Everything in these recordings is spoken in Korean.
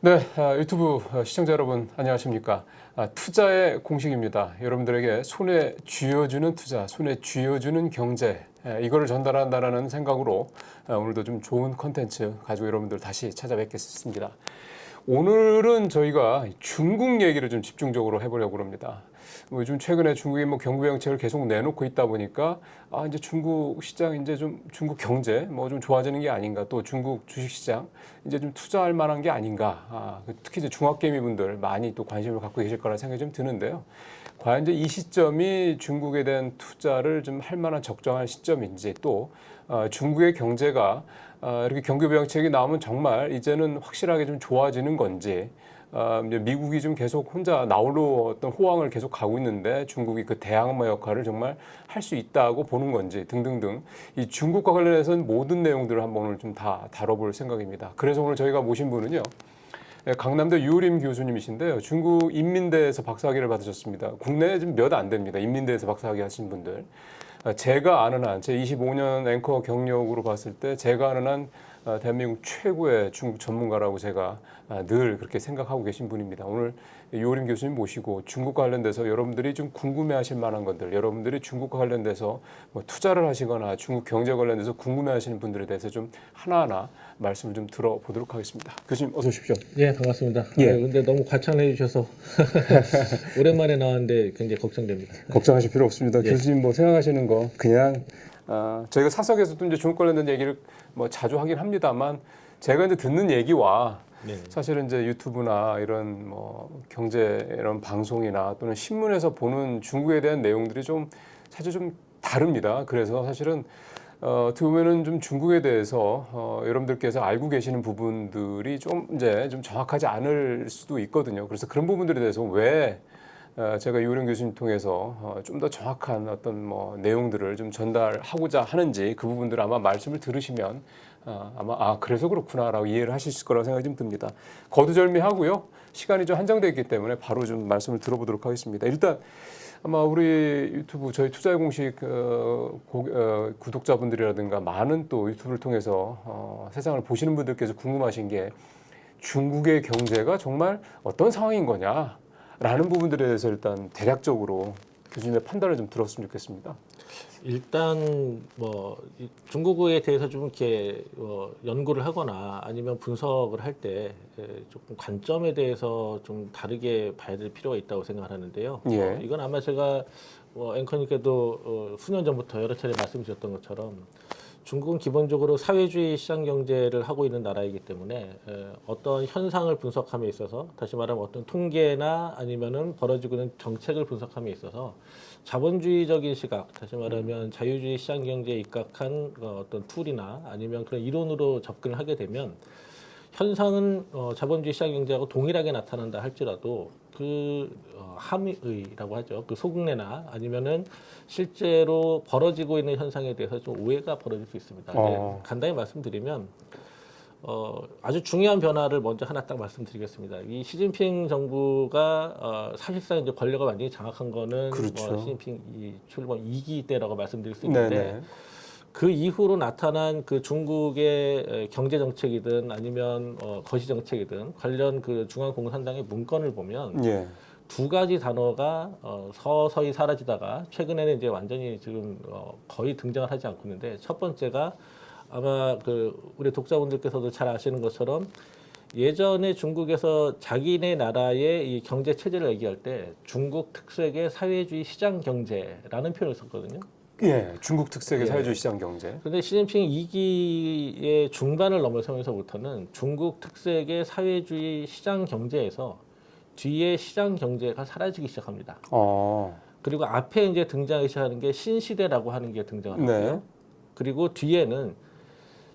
네, 유튜브 시청자 여러분 안녕하십니까? 투자의 공식입니다. 여러분들에게 손에 쥐어주는 투자, 손에 쥐어주는 경제, 이거를 전달한다라는 생각으로 오늘도 좀 좋은 컨텐츠 가지고 여러분들 다시 찾아뵙겠습니다. 오늘은 저희가 중국 얘기를 좀 집중적으로 해보려고 합니다. 요즘 최근에 중국이 경고 정책을 계속 내놓고 있다 보니까 이제 중국 시장 이제 좀 중국 경제 좀 좋아지는 게 아닌가, 또 중국 주식 시장 이제 좀 투자할 만한 게 아닌가. 특히 이제 중학개미 분들 많이 또 관심을 갖고 계실 거라 생각이 좀 드는데요. 과연 이제 이 시점이 중국에 대한 투자를 좀 할 만한 적정한 시점인지, 또 중국의 경제가 이렇게 경기 부양책이 나오면 정말 이제는 확실하게 좀 좋아지는 건지, 이제 미국이 좀 계속 혼자 나홀로 어떤 호황을 계속 가고 있는데 중국이 그 대항마 역할을 정말 할 수 있다고 보는 건지 등등등, 이 중국과 관련해서는 모든 내용들을 한번 오늘 좀 다 다뤄볼 생각입니다. 그래서 오늘 저희가 모신 분은요, 강남대 유림 교수님이신데요. 중국 인민대에서 박사학위를 받으셨습니다. 국내에 좀 몇 안 됩니다. 인민대에서 박사학위 하신 분들. 제가 아는 한, 제 25년 앵커 경력으로 봤을 때 제가 아는 한 대한민국 최고의 중국 전문가라고 제가 늘 그렇게 생각하고 계신 분입니다. 오늘 유림 교수님 모시고 중국과 관련돼서 여러분들이 좀 궁금해하실 만한 것들, 여러분들이 중국과 관련돼서 투자를 하시거나 중국 경제 관련돼서 궁금해하시는 분들에 대해서 좀 하나하나 말씀을 좀 들어보도록 하겠습니다. 교수님 어서 오십시오. 예, 반갑습니다. 예. 근데 너무 과찬해 주셔서 오랜만에 나왔는데 굉장히 걱정됩니다. 걱정하실 필요 없습니다. 예. 교수님 생각하시는 거 그냥 저희가 사석에서도 이제 중국 관련된 얘기를 자주 하긴 합니다만, 제가 이제 듣는 얘기와 네. 사실은 이제 유튜브나 이런 경제 이런 방송이나 또는 신문에서 보는 중국에 대한 내용들이 좀 사실 좀 다릅니다. 그래서 사실은 어떻게 보면은 좀 중국에 대해서 여러분들께서 알고 계시는 부분들이 좀 이제 좀 정확하지 않을 수도 있거든요. 그래서 그런 부분들에 대해서 왜 제가 유령 교수님 통해서 좀 더 정확한 어떤 내용들을 좀 전달하고자 하는지, 그 부분들 아마 말씀을 들으시면 아마 그래서 그렇구나라고 이해를 하실 거라고 생각이 좀 듭니다. 거두절미하고요. 시간이 좀 한정되어 있기 때문에 바로 좀 말씀을 들어보도록 하겠습니다. 일단 아마 우리 유튜브 저희 투자의 공식 구독자분들이라든가 많은 또 유튜브를 통해서 세상을 보시는 분들께서 궁금하신 게, 중국의 경제가 정말 어떤 상황인 거냐 라는 부분들에 대해서 일단 대략적으로 교수님의 판단을 좀 들었으면 좋겠습니다. 일단 이 중국에 대해서 좀 이렇게 연구를 하거나 아니면 분석을 할 때 조금 관점에 대해서 좀 다르게 봐야 될 필요가 있다고 생각하는데요. 예. 이건 아마 제가 앵커님께도 수년 전부터 여러 차례 말씀드렸던 것처럼, 중국은 기본적으로 사회주의 시장 경제를 하고 있는 나라이기 때문에 어떤 현상을 분석함에 있어서, 다시 말하면 어떤 통계나 아니면은 벌어지고 있는 정책을 분석함에 있어서 자본주의적인 시각, 다시 말하면 자유주의 시장 경제에 입각한 어떤 툴이나 아니면 그런 이론으로 접근을 하게 되면 현상은 자본주의 시장 경제하고 동일하게 나타난다 할지라도 함의라고 하죠. 그 속내나 아니면은 실제로 벌어지고 있는 현상에 대해서 좀 오해가 벌어질 수 있습니다. 네, 간단히 말씀드리면 아주 중요한 변화를 먼저 하나 딱 말씀드리겠습니다. 이 시진핑 정부가 사실상 이제 권력을 완전히 장악한 거는 그렇죠. 시진핑 출범 2기 때라고 말씀드릴 수 있는데, 네네. 그 이후로 나타난 그 중국의 경제 정책이든 아니면 거시 정책이든 관련 그 중앙공산당의 문건을 보면 예. 두 가지 단어가 서서히 사라지다가 최근에는 이제 완전히 지금 거의 등장을 하지 않고 있는데, 첫 번째가 아마 우리 독자분들께서도 잘 아시는 것처럼, 예전에 중국에서 자기네 나라의 이 경제 체제를 얘기할 때 중국 특색의 사회주의 시장 경제라는 표현을 썼거든요. 예, 중국 특색의 예. 사회주의 시장 경제. 그런데 시진핑 2기의 중반을 넘어서면서부터는 중국 특색의 사회주의 시장 경제에서 뒤에 시장 경제가 사라지기 시작합니다. 그리고 앞에 이제 등장하기 시작하는 게 신시대라고 하는 게 등장하고요. 네. 그리고 뒤에는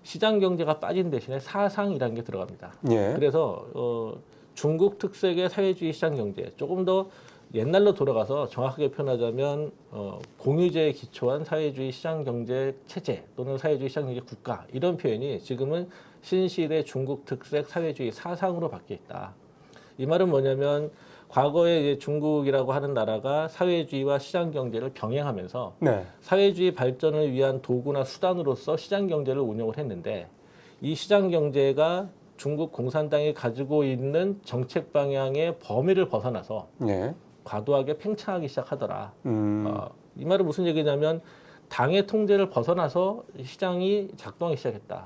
시장 경제가 빠진 대신에 사상이라는 게 들어갑니다. 예. 그래서 중국 특색의 사회주의 시장 경제, 조금 더 옛날로 돌아가서 정확하게 표현하자면 공유제에 기초한 사회주의 시장 경제 체제 또는 사회주의 시장 경제 국가, 이런 표현이 지금은 신시대 중국 특색 사회주의 사상으로 바뀌어 있다. 이 말은 뭐냐면, 과거에 이제 중국이라고 하는 나라가 사회주의와 시장 경제를 병행하면서 네. 사회주의 발전을 위한 도구나 수단으로서 시장 경제를 운영을 했는데, 이 시장 경제가 중국 공산당이 가지고 있는 정책 방향의 범위를 벗어나서 예. 과도하게 팽창하기 시작하더라. 이 말은 무슨 얘기냐면 당의 통제를 벗어나서 시장이 작동하기 시작했다.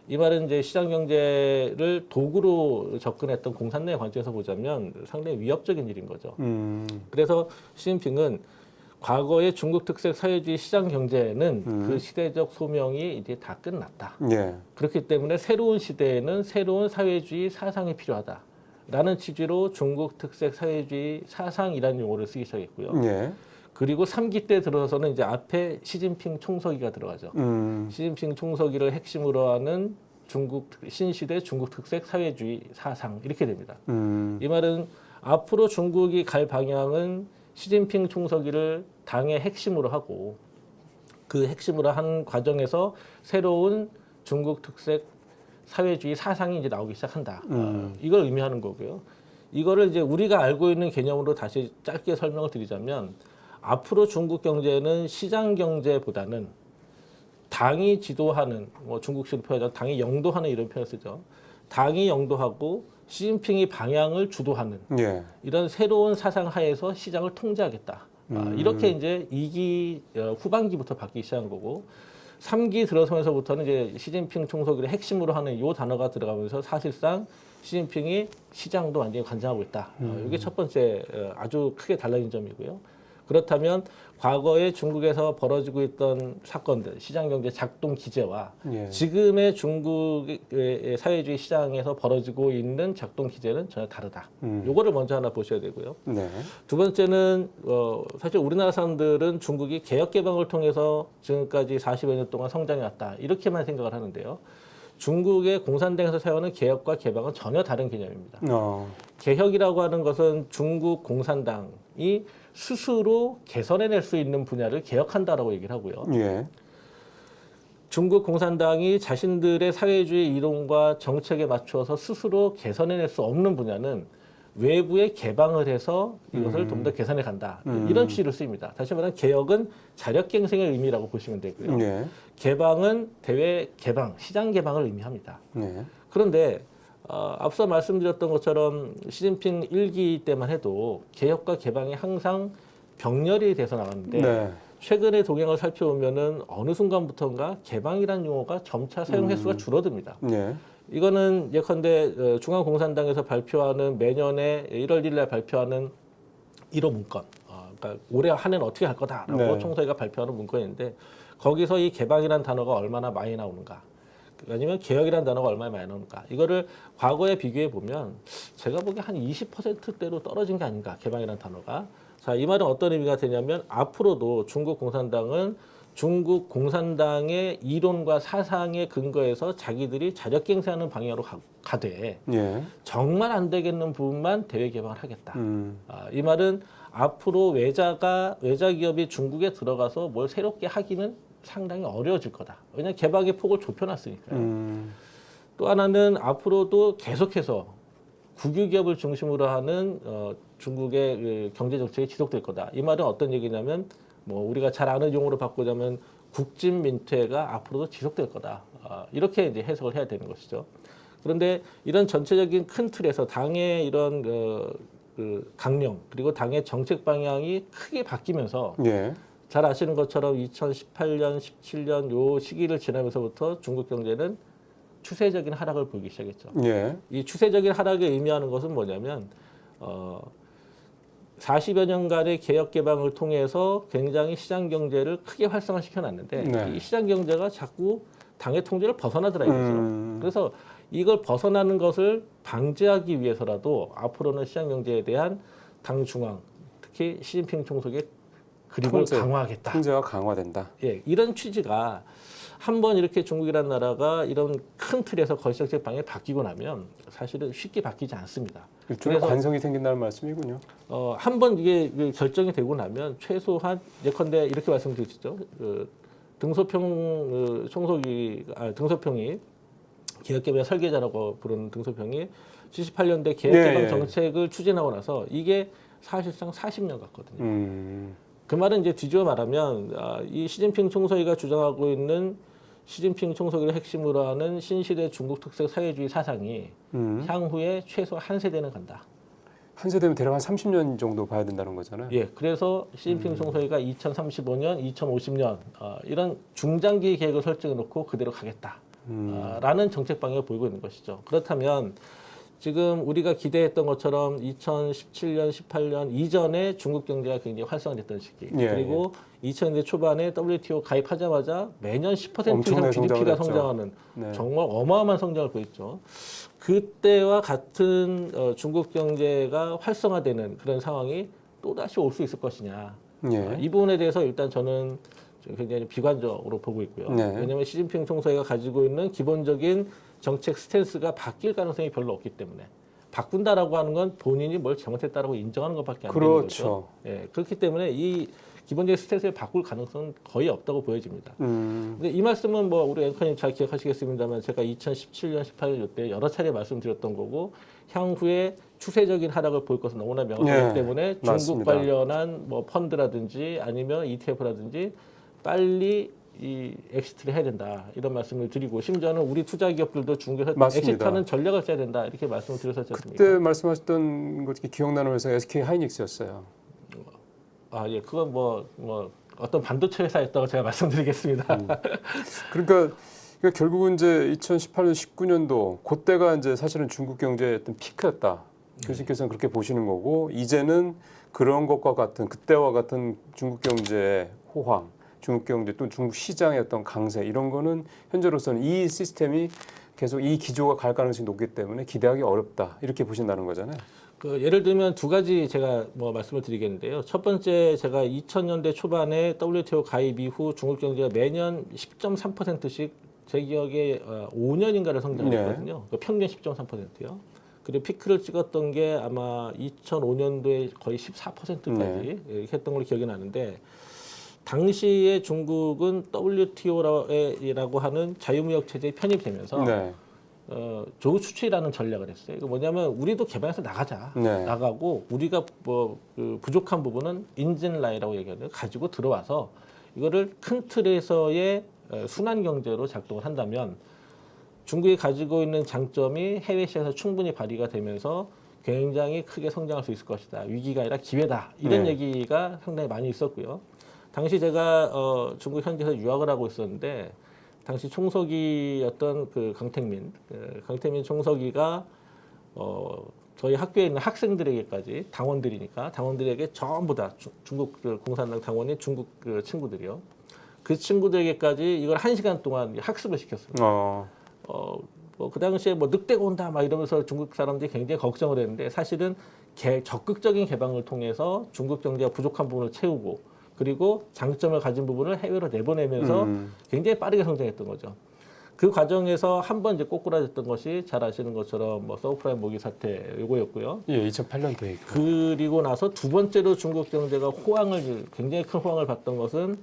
이 말은 이제 시장 경제를 도구로 접근했던 공산당의 관점에서 보자면 상당히 위협적인 일인 거죠. 그래서 시진핑은 과거의 중국 특색 사회주의 시장 경제는 그 시대적 소명이 이제 다 끝났다. 예. 그렇기 때문에 새로운 시대에는 새로운 사회주의 사상이 필요하다. 라는 취지로 중국 특색 사회주의 사상이라는 용어를 쓰기 시작했고요. 예. 그리고 3기 때 들어서는 이제 앞에 시진핑 총서기가 들어가죠. 시진핑 총서기를 핵심으로 하는 중국 신시대 중국 특색 사회주의 사상 이렇게 됩니다. 이 말은 앞으로 중국이 갈 방향은 시진핑 총서기를 당의 핵심으로 하고 그 핵심으로 한 과정에서 새로운 중국 특색 사회주의 사상이 이제 나오기 시작한다. 이걸 의미하는 거고요. 이거를 이제 우리가 알고 있는 개념으로 다시 짧게 설명을 드리자면 앞으로 중국 경제는 시장 경제보다는 당이 지도하는 뭐 중국식으로 표현하자면 당이 영도하는 이런 표현을 쓰죠. 당이 영도하고 시진핑이 방향을 주도하는 예. 이런 새로운 사상 하에서 시장을 통제하겠다. 이렇게 이제 2기 후반기부터 바뀌기 시작한 거고 3기 들어서면서부터는 이제 시진핑 총서기를 핵심으로 하는 이 단어가 들어가면서 사실상 시진핑이 시장도 완전히 관장하고 있다. 이게 첫 번째 아주 크게 달라진 점이고요. 그렇다면 과거에 중국에서 벌어지고 있던 사건들, 시장경제 작동 기제와 예. 지금의 중국의 사회주의 시장에서 벌어지고 있는 작동 기제는 전혀 다르다. 요거를 먼저 하나 보셔야 되고요. 네. 두 번째는 사실 우리나라 사람들은 중국이 개혁 개방을 통해서 지금까지 40여 년 동안 성장해 왔다. 이렇게만 생각을 하는데요. 중국의 공산당에서 세우는 개혁과 개방은 전혀 다른 개념입니다. 개혁이라고 하는 것은 중국 공산당이 스스로 개선해낼 수 있는 분야를 개혁한다라고 얘기를 하고요. 예. 중국 공산당이 자신들의 사회주의 이론과 정책에 맞추어서 스스로 개선해낼 수 없는 분야는 외부에 개방을 해서 이것을 좀 더 개선해 간다. 이런 취지로 쓰입니다. 다시 말하면 개혁은 자력갱생의 의미라고 보시면 되고요. 예. 개방은 대외 개방, 시장 개방을 의미합니다. 예. 그런데 앞서 말씀드렸던 것처럼 시진핑 1기 때만 해도 개혁과 개방이 항상 병렬이 돼서 나갔는데 네. 최근의 동향을 살펴보면은 어느 순간부터인가 개방이라는 용어가 점차 사용 횟수가 줄어듭니다. 예. 이거는 예컨대 중앙공산당에서 발표하는 매년에 1월 1일 날 발표하는 1호 문건, 그러니까 올해 한 해는 어떻게 할 거다라고 네. 총서기가 발표하는 문건인데 거기서 이 개방이라는 단어가 얼마나 많이 나오는가, 아니면 개혁이라는 단어가 얼마나 많이 나오는가, 이거를 과거에 비교해 보면 제가 보기에 한 20%대로 떨어진 게 아닌가, 개방이라는 단어가. 자, 이 말은 어떤 의미가 되냐면 앞으로도 중국 공산당은 중국 공산당의 이론과 사상에 근거해서 자기들이 자력갱생하는 방향으로 가되 예. 정말 안 되겠는 부분만 대외 개방을 하겠다. 이 말은 앞으로 외자 기업이 중국에 들어가서 뭘 새롭게 하기는 상당히 어려워질 거다. 왜냐하면 개방의 폭을 좁혀놨으니까요. 또 하나는 앞으로도 계속해서 국유 기업을 중심으로 하는 중국의 그 경제 정책이 지속될 거다. 이 말은 어떤 얘기냐면 뭐 우리가 잘 아는 용어로 바꾸자면 국진 민퇴가 앞으로도 지속될 거다. 이렇게 이제 해석을 해야 되는 것이죠. 그런데 이런 전체적인 큰 틀에서 당의 이런 그 강령 그리고 당의 정책 방향이 크게 바뀌면서 예. 잘 아시는 것처럼 2018년, 17년 요 시기를 지나면서부터 중국 경제는 추세적인 하락을 보이기 시작했죠. 예. 이 추세적인 하락을 의미하는 것은 뭐냐면 40여 년간의 개혁 개방을 통해서 굉장히 시장 경제를 크게 활성화시켜 놨는데 네. 이 시장 경제가 자꾸 당의 통제를 벗어나더라 이거죠. 그래서 이걸 벗어나는 것을 방지하기 위해서라도 앞으로는 시장 경제에 대한 당 중앙, 특히 시진핑 총석의 그림을 강화하겠다. 통제가 강화된다. 예, 이런 취지가 한번 이렇게 중국이라는 나라가 이런 큰 틀에서 거시정책 방향이 바뀌고 나면 사실은 쉽게 바뀌지 않습니다. 일종의 관성이 생긴다는 말씀이군요. 한번 이게 결정이 되고 나면 최소한 예컨대 이렇게 말씀드리죠. 등소평 등소평이 개혁개방 설계자라고 부르는 등소평이 78년대 개혁개방 정책을 추진하고 나서 이게 사실상 40년 같거든요. 그 말은 이제 뒤집어 말하면 이 시진핑 총서기가 주장하고 있는 시진핑 총서기를 핵심으로 하는 신시대 중국 특색 사회주의 사상이 향후에 최소 한 세대는 간다. 한 세대면 대략 한 30년 정도 봐야 된다는 거잖아요. 예, 그래서 시진핑 총서기가 2035년, 2050년 이런 중장기 계획을 설정해 놓고 그대로 가겠다. 라는 정책 방향을 보이고 있는 것이죠. 그렇다면 지금 우리가 기대했던 것처럼 2017년, 18년 이전에 중국 경제가 굉장히 활성화됐던 시기, 예, 그리고 2000년대 초반에 WTO 가입하자마자 매년 10% 이상 엄청나게 GDP가 성장을 성장하는 네. 정말 어마어마한 성장을 보였죠. 그때와 같은 중국 경제가 활성화되는 그런 상황이 또다시 올 수 있을 것이냐. 예. 이 부분에 대해서 일단 저는 굉장히 비관적으로 보고 있고요. 네. 왜냐하면 시진핑 총서기가 가지고 있는 기본적인 정책 스탠스가 바뀔 가능성이 별로 없기 때문에 바꾼다라고 하는 건 본인이 뭘 잘못했다라고 인정하는 것밖에 안 되는 그렇죠. 거죠. 예, 그렇기 때문에 이 기본적인 스탠스를 바꿀 가능성은 거의 없다고 보여집니다. 근데 이 말씀은 뭐 우리 앵커님 잘 기억하시겠습니다만 제가 2017년, 18년 이때 여러 차례 말씀드렸던 거고 향후에 추세적인 하락을 볼 것은 너무나 명확하기 네, 때문에 중국 맞습니다. 관련한 뭐 펀드라든지 아니면 ETF라든지 빨리 이 엑시트를 해야 된다 이런 말씀을 드리고 심지어는 우리 투자 기업들도 중국에서 맞습니다. 엑시트하는 전략을 짜야 된다 이렇게 말씀을 드렸었지 않습니까? 그때 말씀하셨던 것 기억나는 회사가 SK 하이닉스였어요. 아, 예, 그건 뭐 어떤 반도체 회사였다고 제가 말씀드리겠습니다. 그러니까 결국은 이제 2018년, 19년도 그때가 이제 사실은 중국 경제의 어떤 피크였다. 교수님께서는 그렇게 보시는 거고 이제는 그런 것과 같은 그때와 같은 중국 경제의 호황, 중국 경제 또 중국 시장의 어떤 강세 이런 거는 현재로서는 이 시스템이 계속 이 기조가 갈 가능성이 높기 때문에 기대하기 어렵다 이렇게 보신다는 거잖아요. 그 예를 들면 두 가지 제가 뭐 말씀을 드리겠는데요. 첫 번째 제가 2000년대 초반에 WTO 가입 이후 중국 경제가 매년 10.3%씩 제 기억에 5년인가를 성장했거든요. 그 평균 10.3%요. 그리고 피크를 찍었던 게 아마 2005년도에 거의 14%까지 이렇게 했던 걸로 기억이 나는데 당시에 중국은 WTO라고 하는 자유무역 체제에 편입되면서 조국 추출이라는 전략을 했어요. 이거 뭐냐면 우리도 개발해서 나가자. 네. 나가고 우리가 그 부족한 부분은 인진라인이라고 얘기하는데 가지고 들어와서 이거를 큰 틀에서의 순환 경제로 작동을 한다면 중국이 가지고 있는 장점이 해외 시장에서 충분히 발휘가 되면서 굉장히 크게 성장할 수 있을 것이다. 위기가 아니라 기회다. 이런 얘기가 상당히 많이 있었고요. 당시 제가 중국 현지에서 유학을 하고 있었는데 당시 총서기였던 그 강택민 총서기가 저희 학교에 있는 학생들에게까지 당원들이니까 당원들에게 전부 다 중국 공산당 당원인 중국 그 친구들이요. 그 친구들에게까지 이걸 1시간 동안 학습을 시켰습니다. 그 당시에 뭐 늑대가 온다 막 이러면서 중국 사람들이 굉장히 걱정을 했는데 사실은 적극적인 개방을 통해서 중국 경제가 부족한 부분을 채우고 그리고 장점을 가진 부분을 해외로 내보내면서 굉장히 빠르게 성장했던 거죠. 그 과정에서 한 번 이제 꼬꾸라졌던 것이 잘 아시는 것처럼 뭐 서브프라임 모기 사태 요거였고요. 예, 2008년도에. 그리고 나서 두 번째로 중국 경제가 굉장히 큰 호황을 봤던 것은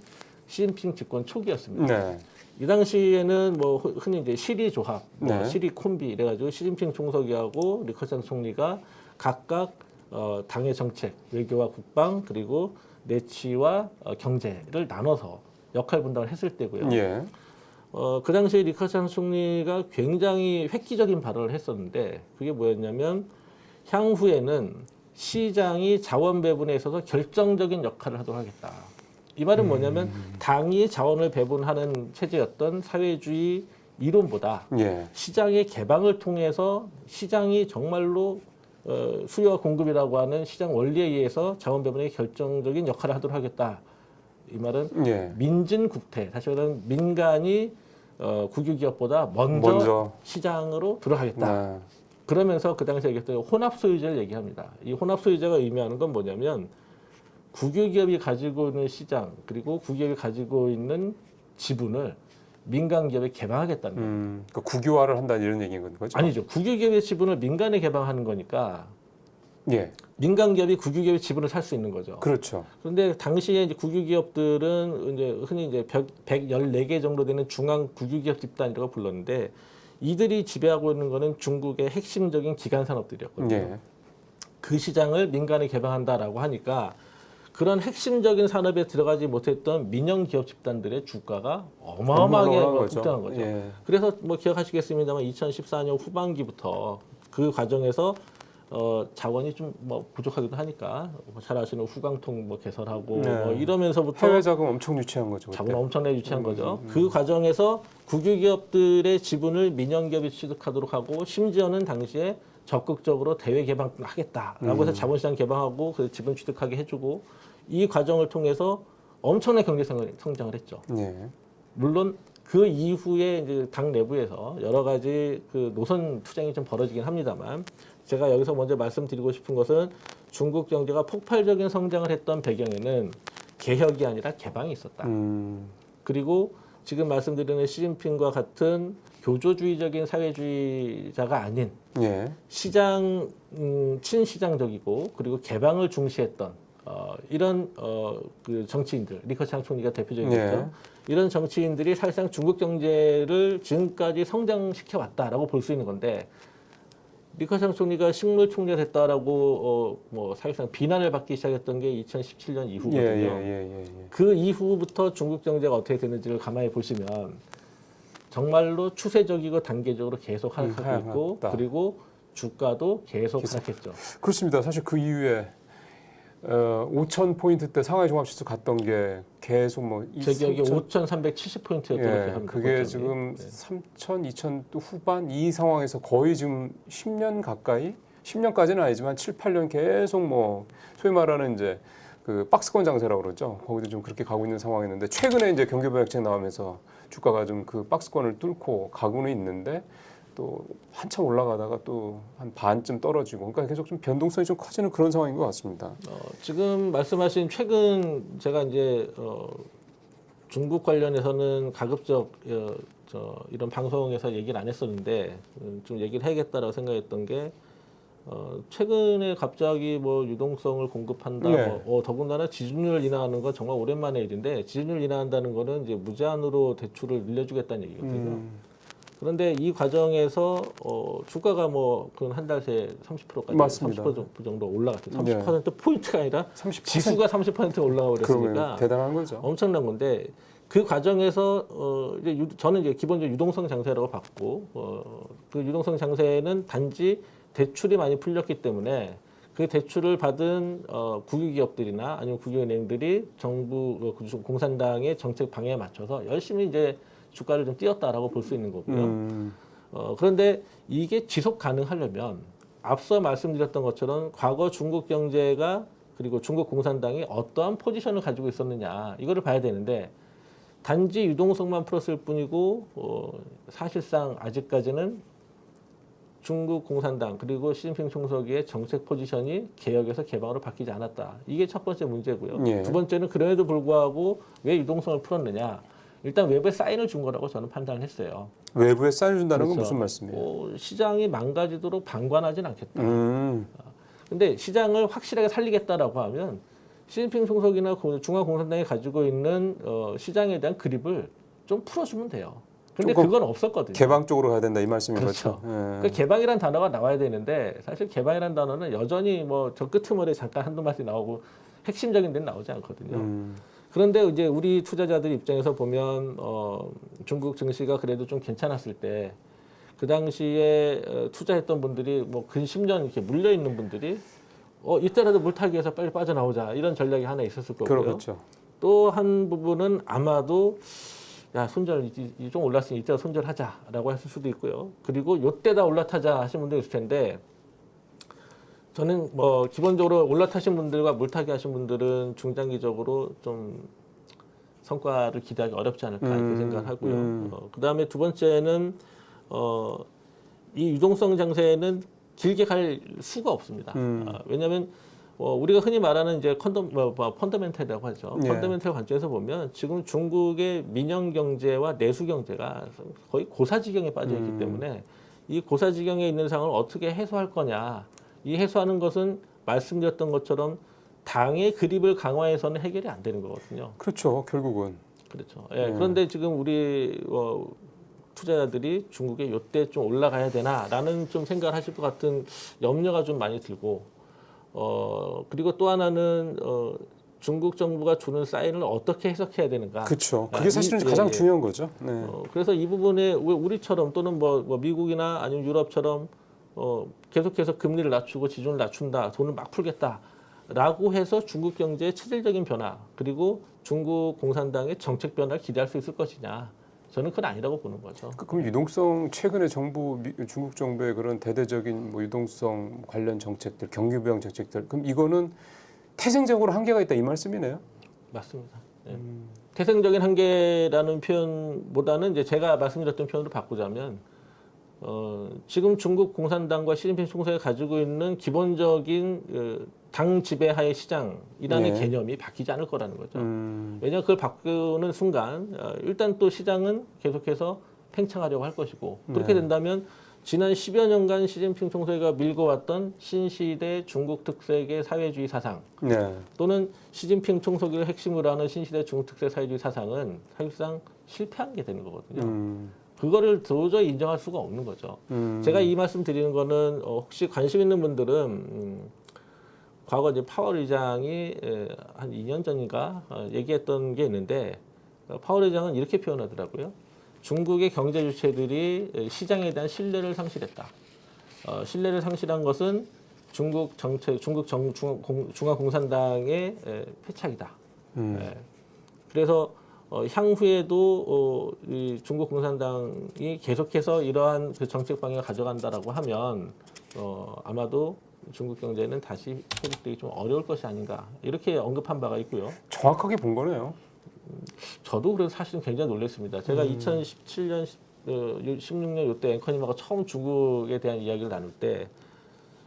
시진핑 집권 초기였습니다. 네. 이 당시에는 뭐 흔히 이제 시리 조합, 네. 시리 콤비 이래가지고 시진핑 총서기하고 리커창 총리가 각각 당의 정책, 외교와 국방 그리고 내치와 경제를 나눠서 역할 분담을 했을 때고요. 예. 그 당시에 리커창 총리가 굉장히 획기적인 발언을 했었는데 그게 뭐였냐면 향후에는 시장이 자원 배분에 있어서 결정적인 역할을 하도록 하겠다. 이 말은 뭐냐면 당이 자원을 배분하는 체제였던 사회주의 이론보다 시장의 개방을 통해서 시장이 정말로 수요와 공급이라고 하는 시장 원리에 의해서 자원 배분에 결정적인 역할을 하도록 하겠다. 이 말은 민진국태, 사실 말하면 민간이 국유기업보다 먼저 시장으로 들어가겠다. 그러면서 그 당시에 얘기했던 혼합소유제를 얘기합니다. 이 혼합소유제가 의미하는 건 뭐냐면 국유기업이 가지고 있는 시장 그리고 국유기업이 가지고 있는 지분을 민간 기업에 개방하겠다는 거예요. 그러니까 국유화를 한다는 이런 얘기인 거죠? 아니죠. 국유기업의 지분을 민간에 개방하는 거니까 예. 민간 기업이 국유기업의 지분을 살 수 있는 거죠. 그렇죠. 그런데 당시에 이제 국유기업들은 이제 흔히 이제 114개 정도 되는 중앙 국유기업 집단이라고 불렀는데 이들이 지배하고 있는 거는 중국의 핵심적인 기간 산업들이었거든요. 그 시장을 민간에 개방한다라고 하니까 그런 핵심적인 산업에 들어가지 못했던 민영 기업 집단들의 주가가 어마어마하게 급등한 거죠. 예. 그래서 뭐 기억하시겠습니다만 2014년 후반기부터 그 과정에서 자원이 좀 뭐 부족하기도 하니까 잘 아시는 후광통 뭐 개설하고 네. 뭐 이러면서부터 해외 자금 엄청 유치한 거죠. 자본을 엄청나게 유치한 거죠. 그 과정에서 국유기업들의 지분을 민영기업이 취득하도록 하고 심지어는 당시에 적극적으로 대외 개방하겠다라고 해서 자본시장 개방하고 그 지분 취득하게 해주고 이 과정을 통해서 엄청난 경제 성장을 했죠. 예. 물론 그 이후에 이제 당 내부에서 여러 가지 그 노선 투쟁이 좀 벌어지긴 합니다만 제가 여기서 먼저 말씀드리고 싶은 것은 중국 경제가 폭발적인 성장을 했던 배경에는 개혁이 아니라 개방이 있었다. 그리고 지금 말씀드리는 시진핑과 같은 교조주의적인 사회주의자가 아닌 예. 시장 친시장적이고 그리고 개방을 중시했던 이런 그 정치인들 리커창 총리가 대표적이겠죠. 예. 이런 정치인들이 사실상 중국 경제를 지금까지 성장시켜 왔다라고 볼 수 있는 건데 리커창 총리가 식물 총리가 됐다라고 뭐 사실상 비난을 받기 시작했던 게 2017년 이후거든요. 예. 그 이후부터 중국 경제가 어떻게 되는지를 가만히 보시면 정말로 추세적이고 단계적으로 계속 하락하고 있고 하락했다. 그리고 주가도 계속 하락했죠. 그렇습니다. 사실 그 이후에 5,000포인트 때 상하이 종합지수 갔던 게 계속 뭐 제 기억에 5,370포인트였던 것 예, 같아요. 그게 지금 3,000, 2,000 또 후반 이 상황에서 거의 지금 10년 가까이 10년까지는 아니지만 7, 8년 계속 뭐 소위 말하는 이제 그 박스권 장세라고 그러죠. 거기도 좀 그렇게 가고 있는 상황이었는데 최근에 이제 경기부양책 나오면서 주가가 좀 그 박스권을 뚫고 가고는 있는데 또 한참 올라가다가 또 한 반쯤 떨어지고 그러니까 계속 좀 변동성이 좀 커지는 그런 상황인 것 같습니다. 지금 말씀하신 최근 제가 이제 중국 관련해서는 가급적 이런 방송에서 얘기를 안 했었는데 좀 얘기를 해야겠다라고 생각했던 게 최근에 갑자기 뭐 유동성을 공급한다. 네. 더군다나 지준율 인하하는 건 정말 오랜만의 일인데 지준율 인하한다는 거는 이제 무제한으로 대출을 늘려주겠다는 얘기거든요. 그런데 이 과정에서 주가가 뭐 그 한 달 새에 30%까지 맞습니다. 30% 정도 올라갔죠. 네. 30% 포인트가 아니라 30%? 지수가 30% 올라가 버렸으니까 그러면 대단한 거죠. 엄청난 건데 그 과정에서 이제 저는 이제 기본적으로 유동성 장세라고 봤고 그 유동성 장세는 단지 대출이 많이 풀렸기 때문에 그 대출을 받은 국유기업들이나 아니면 국유은행들이 정부 공산당의 정책 방향에 맞춰서 열심히 이제 주가를 좀 띄웠다라고 볼 수 있는 거고요. 그런데 이게 지속 가능하려면 앞서 말씀드렸던 것처럼 과거 중국 경제가 그리고 중국 공산당이 어떠한 포지션을 가지고 있었느냐 이거를 봐야 되는데 단지 유동성만 풀었을 뿐이고 사실상 아직까지는 중국 공산당 그리고 시진핑 총서기의 정책 포지션이 개혁에서 개방으로 바뀌지 않았다. 이게 첫 번째 문제고요. 예. 두 번째는 그럼에도 불구하고 왜 유동성을 풀었느냐. 일단 외부에 사인을 준 거라고 저는 판단을 했어요. 외부에 사인 준다는 건 그렇죠. 무슨 말씀이에요? 시장이 망가지도록 방관하진 않겠다. 근데 시장을 확실하게 살리겠다라고 하면 시진핑 총석이나 중앙공산당이 가지고 있는 시장에 대한 그립을 좀 풀어주면 돼요. 근데 그건 없었거든요. 개방 쪽으로 가야 된다 이 말씀인 그렇죠. 거죠. 예. 그러니까 개방이라는 단어가 나와야 되는데 사실 개방이라는 단어는 여전히 뭐 저 끄트머리에 잠깐 한두 마디 나오고 핵심적인 데는 나오지 않거든요. 그런데 이제 우리 투자자들 입장에서 보면 중국 증시가 그래도 좀 괜찮았을 때 그 당시에 투자했던 분들이 뭐 근 10년 이렇게 물려 있는 분들이 이때라도 물타기 해서 빨리 빠져나오자 이런 전략이 하나 있었을 거고요. 그렇죠. 또 한 부분은 아마도 야 손절 좀 올랐으니 이때가 손절하자라고 했을 수도 있고요. 그리고 이때다 올라타자 하신 분도 있을 텐데 저는 뭐 기본적으로 올라타신 분들과 물타기 하신 분들은 중장기적으로 좀 성과를 기대하기 어렵지 않을까 이렇게 생각하고요. 그다음에 두 번째는 이 유동성 장세는 길게 갈 수가 없습니다. 왜냐하면 우리가 흔히 말하는 이제 펀더멘탈이라고 하죠. 예. 펀더멘탈 관점에서 보면 지금 중국의 민영 경제와 내수 경제가 거의 고사지경에 빠져 있기 때문에 이 고사지경에 있는 상황을 어떻게 해소할 거냐. 이 해소하는 것은 말씀드렸던 것처럼 당의 그립을 강화해서는 해결이 안 되는 거거든요. 그렇죠. 결국은. 그렇죠. 예, 그런데 지금 우리 투자자들이 중국에 이때 좀 올라가야 되나라는 좀 생각을 하실 것 같은 염려가 좀 많이 들고 그리고 또 하나는 중국 정부가 주는 사인을 어떻게 해석해야 되는가? 그렇죠. 그게 사실은 가장 중요한 거죠. 네. 그래서 이 부분에 왜 우리처럼 또는 뭐 미국이나 아니면 유럽처럼 계속해서 금리를 낮추고 지준을 낮춘다, 돈을 막 풀겠다라고 해서 중국 경제의 체질적인 변화 그리고 중국 공산당의 정책 변화를 기대할 수 있을 것이냐? 저는 그건 아니라고 보는 거죠. 그럼 유동성 최근에 중국 정부의 그런 대대적인 뭐 유동성 관련 정책들, 경기부양 정책들, 그럼 이거는 태생적으로 한계가 있다 이 말씀이네요. 맞습니다. 네. 태생적인 한계라는 표현보다는 이제 제가 말씀드렸던 표현으로 바꾸자면 지금 중국 공산당과 시진핑 총재가 가지고 있는 기본적인 당 지배하의 시장이라는 네. 개념이 바뀌지 않을 거라는 거죠. 왜냐하면 그걸 바꾸는 순간 일단 또 시장은 계속해서 팽창하려고 할 것이고 그렇게 된다면 지난 10여 년간 시진핑 총재가 밀고 왔던 신시대 중국 특색의 사회주의 사상 네. 또는 시진핑 총서기를 핵심으로 하는 신시대 중국 특색 사회주의 사상은 사실상 실패한 게 되는 거거든요. 그거를 도저히 인정할 수가 없는 거죠. 제가 이 말씀 드리는 거는 혹시 관심 있는 분들은 과거 이제 파월 의장이 한 2년 전인가 얘기했던 게 있는데 파월 의장은 이렇게 표현하더라고요. 중국의 경제 주체들이 시장에 대한 신뢰를 상실했다. 신뢰를 상실한 것은 중국 중화공산당의 패착이다. 그래서 향후에도 이 중국 공산당이 계속해서 이러한 그 정책 방향을 가져간다라고 하면 아마도 중국 경제는 다시 회복되기 좀 어려울 것이 아닌가 이렇게 언급한 바가 있고요. 정확하게 본 거네요. 저도 그래서 사실은 굉장히 놀랐습니다. 제가 2017년, 16년 이때 앵커님하고 처음 중국에 대한 이야기를 나눌 때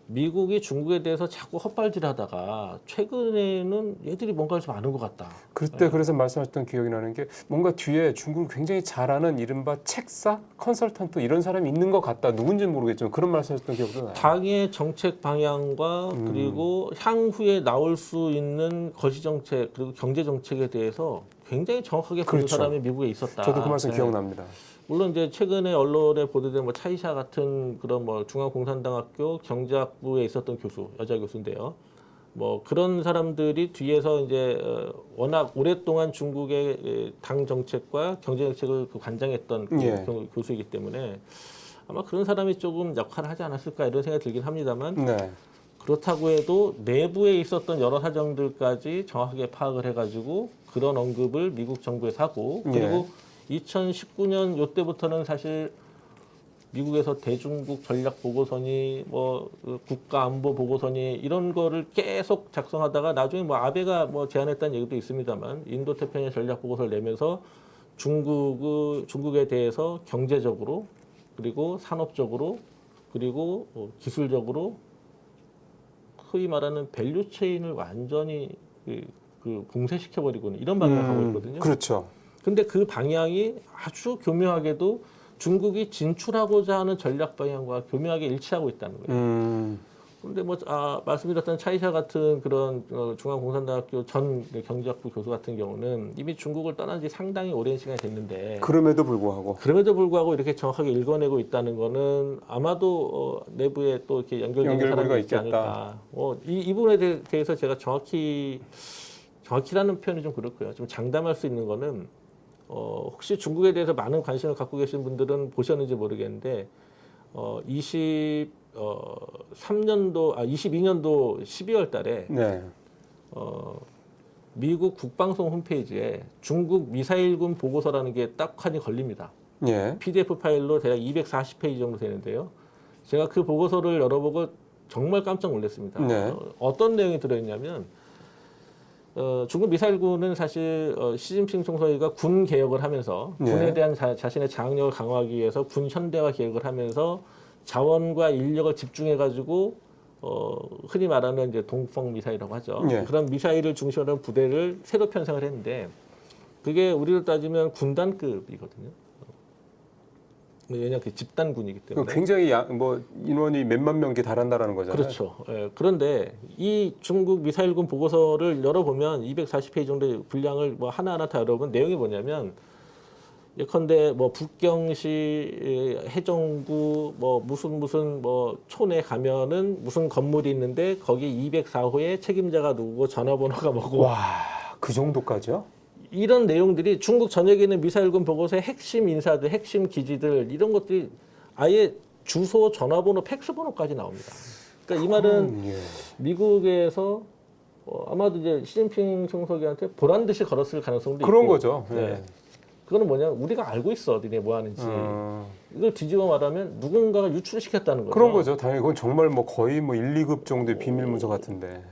미국이 중국에 대해서 자꾸 헛발질하다가 최근에는 얘들이 뭔가를 좀 아는 것 같다. 그때 그래서 말씀하셨던 기억이 나는 게 뭔가 뒤에 중국을 굉장히 잘하는 이른바 책사, 컨설턴트 이런 사람이 있는 것 같다. 누군지는 모르겠지만 그런 말씀하셨던 기억도 나요. 당의 정책 방향과 그리고 향후에 나올 수 있는 거시 정책 그리고 경제 정책에 대해서 굉장히 정확하게 보는 그렇죠. 사람이 미국에 있었다. 저도 그 말씀 기억납니다. 물론 이제 최근에 언론에 보도된 뭐 차이샤 같은 그런 뭐 중앙공산당학교 경제학부에 있었던 교수, 여자 교수인데요. 뭐 그런 사람들이 뒤에서 이제 워낙 오랫동안 중국의 당 정책과 경제 정책을 관장했던 교수이기 때문에 아마 그런 사람이 조금 역할을 하지 않았을까 이런 생각이 들긴 합니다만 네. 그렇다고 해도 내부에 있었던 여러 사정들까지 정확하게 파악을 해가지고 그런 언급을 미국 정부에서 하고 그리고 2019년 요때부터는 사실 미국에서 대중국 전략 보고서니 뭐 국가 안보 보고서니 이런 거를 계속 작성하다가 나중에 뭐 아베가 뭐 제안했다는 얘기도 있습니다만 인도 태평양 전략 보고서를 내면서 중국에 대해서 경제적으로 그리고 산업적으로 그리고 기술적으로 소위 말하는 밸류 체인을 완전히 봉쇄시켜 버리고는 이런 방향을 가고 있거든요. 그렇죠. 근데 그 방향이 아주 교묘하게도 중국이 진출하고자 하는 전략 방향과 교묘하게 일치하고 있다는 거예요. 그런데 뭐 말씀드렸던 차이샤 같은 그런 중앙공산당학교 전 경제학부 교수 같은 경우는 이미 중국을 떠난 지 상당히 오랜 시간이 됐는데 그럼에도 불구하고 이렇게 정확하게 읽어내고 있다는 거는 아마도 내부에 또 이렇게 연결되는 사람이 있지 않을까. 이 부분에 대해서 제가 정확히라는 표현이 좀 그렇고요. 좀 장담할 수 있는 거는 혹시 중국에 대해서 많은 관심을 갖고 계신 분들은 보셨는지 모르겠는데 22년도 12월 달에 미국 국방성 홈페이지에 중국 미사일군 보고서라는 게 딱 칸이 걸립니다. PDF 파일로 대략 240페이지 정도 되는데요. 제가 그 보고서를 열어보고 정말 깜짝 놀랐습니다. 어떤 내용이 들어있냐면 중국 미사일군은 사실 시진핑 총서기가 군 개혁을 하면서 군에 대한 자신의 장악력을 강화하기 위해서 군 현대화 개혁을 하면서 자원과 인력을 집중해가지고 흔히 말하는 이제 동풍 미사일이라고 하죠. 그런 미사일을 중심으로 한 부대를 새로 편성을 했는데 그게 우리로 따지면 군단급이거든요. 왜냐하면 그 집단군이기 때문에. 굉장히 뭐 인원이 몇만 명께 달한다라는 거잖아요. 그렇죠. 그런데 이 중국 미사일군 보고서를 열어보면 240페이지 정도의 분량을 뭐 하나하나 다 열어보면 내용이 뭐냐면 예컨대 뭐 북경시 해정구 뭐 무슨 뭐 촌에 가면은 무슨 건물이 있는데 거기 204호에 책임자가 누구고 전화번호가 뭐고 와, 그 정도까지요? 이런 내용들이 중국 전역에 있는 미사일군 보고서의 핵심 인사들, 핵심 기지들 이런 것들이 아예 주소, 전화번호, 팩스번호까지 나옵니다. 그러니까 이 말은 예. 미국에서 아마도 이제 시진핑 총서기한테 보란 듯이 걸었을 가능성도 있고 그런 거죠. 예. 네. 그거는 뭐냐면 우리가 알고 있어, 니네 뭐 하는지. 이걸 뒤집어 말하면 누군가가 유출시켰다는 거죠. 그런 거죠. 당연히 그건 정말 뭐 거의 뭐 1, 2급 정도의 비밀 문서 같은데.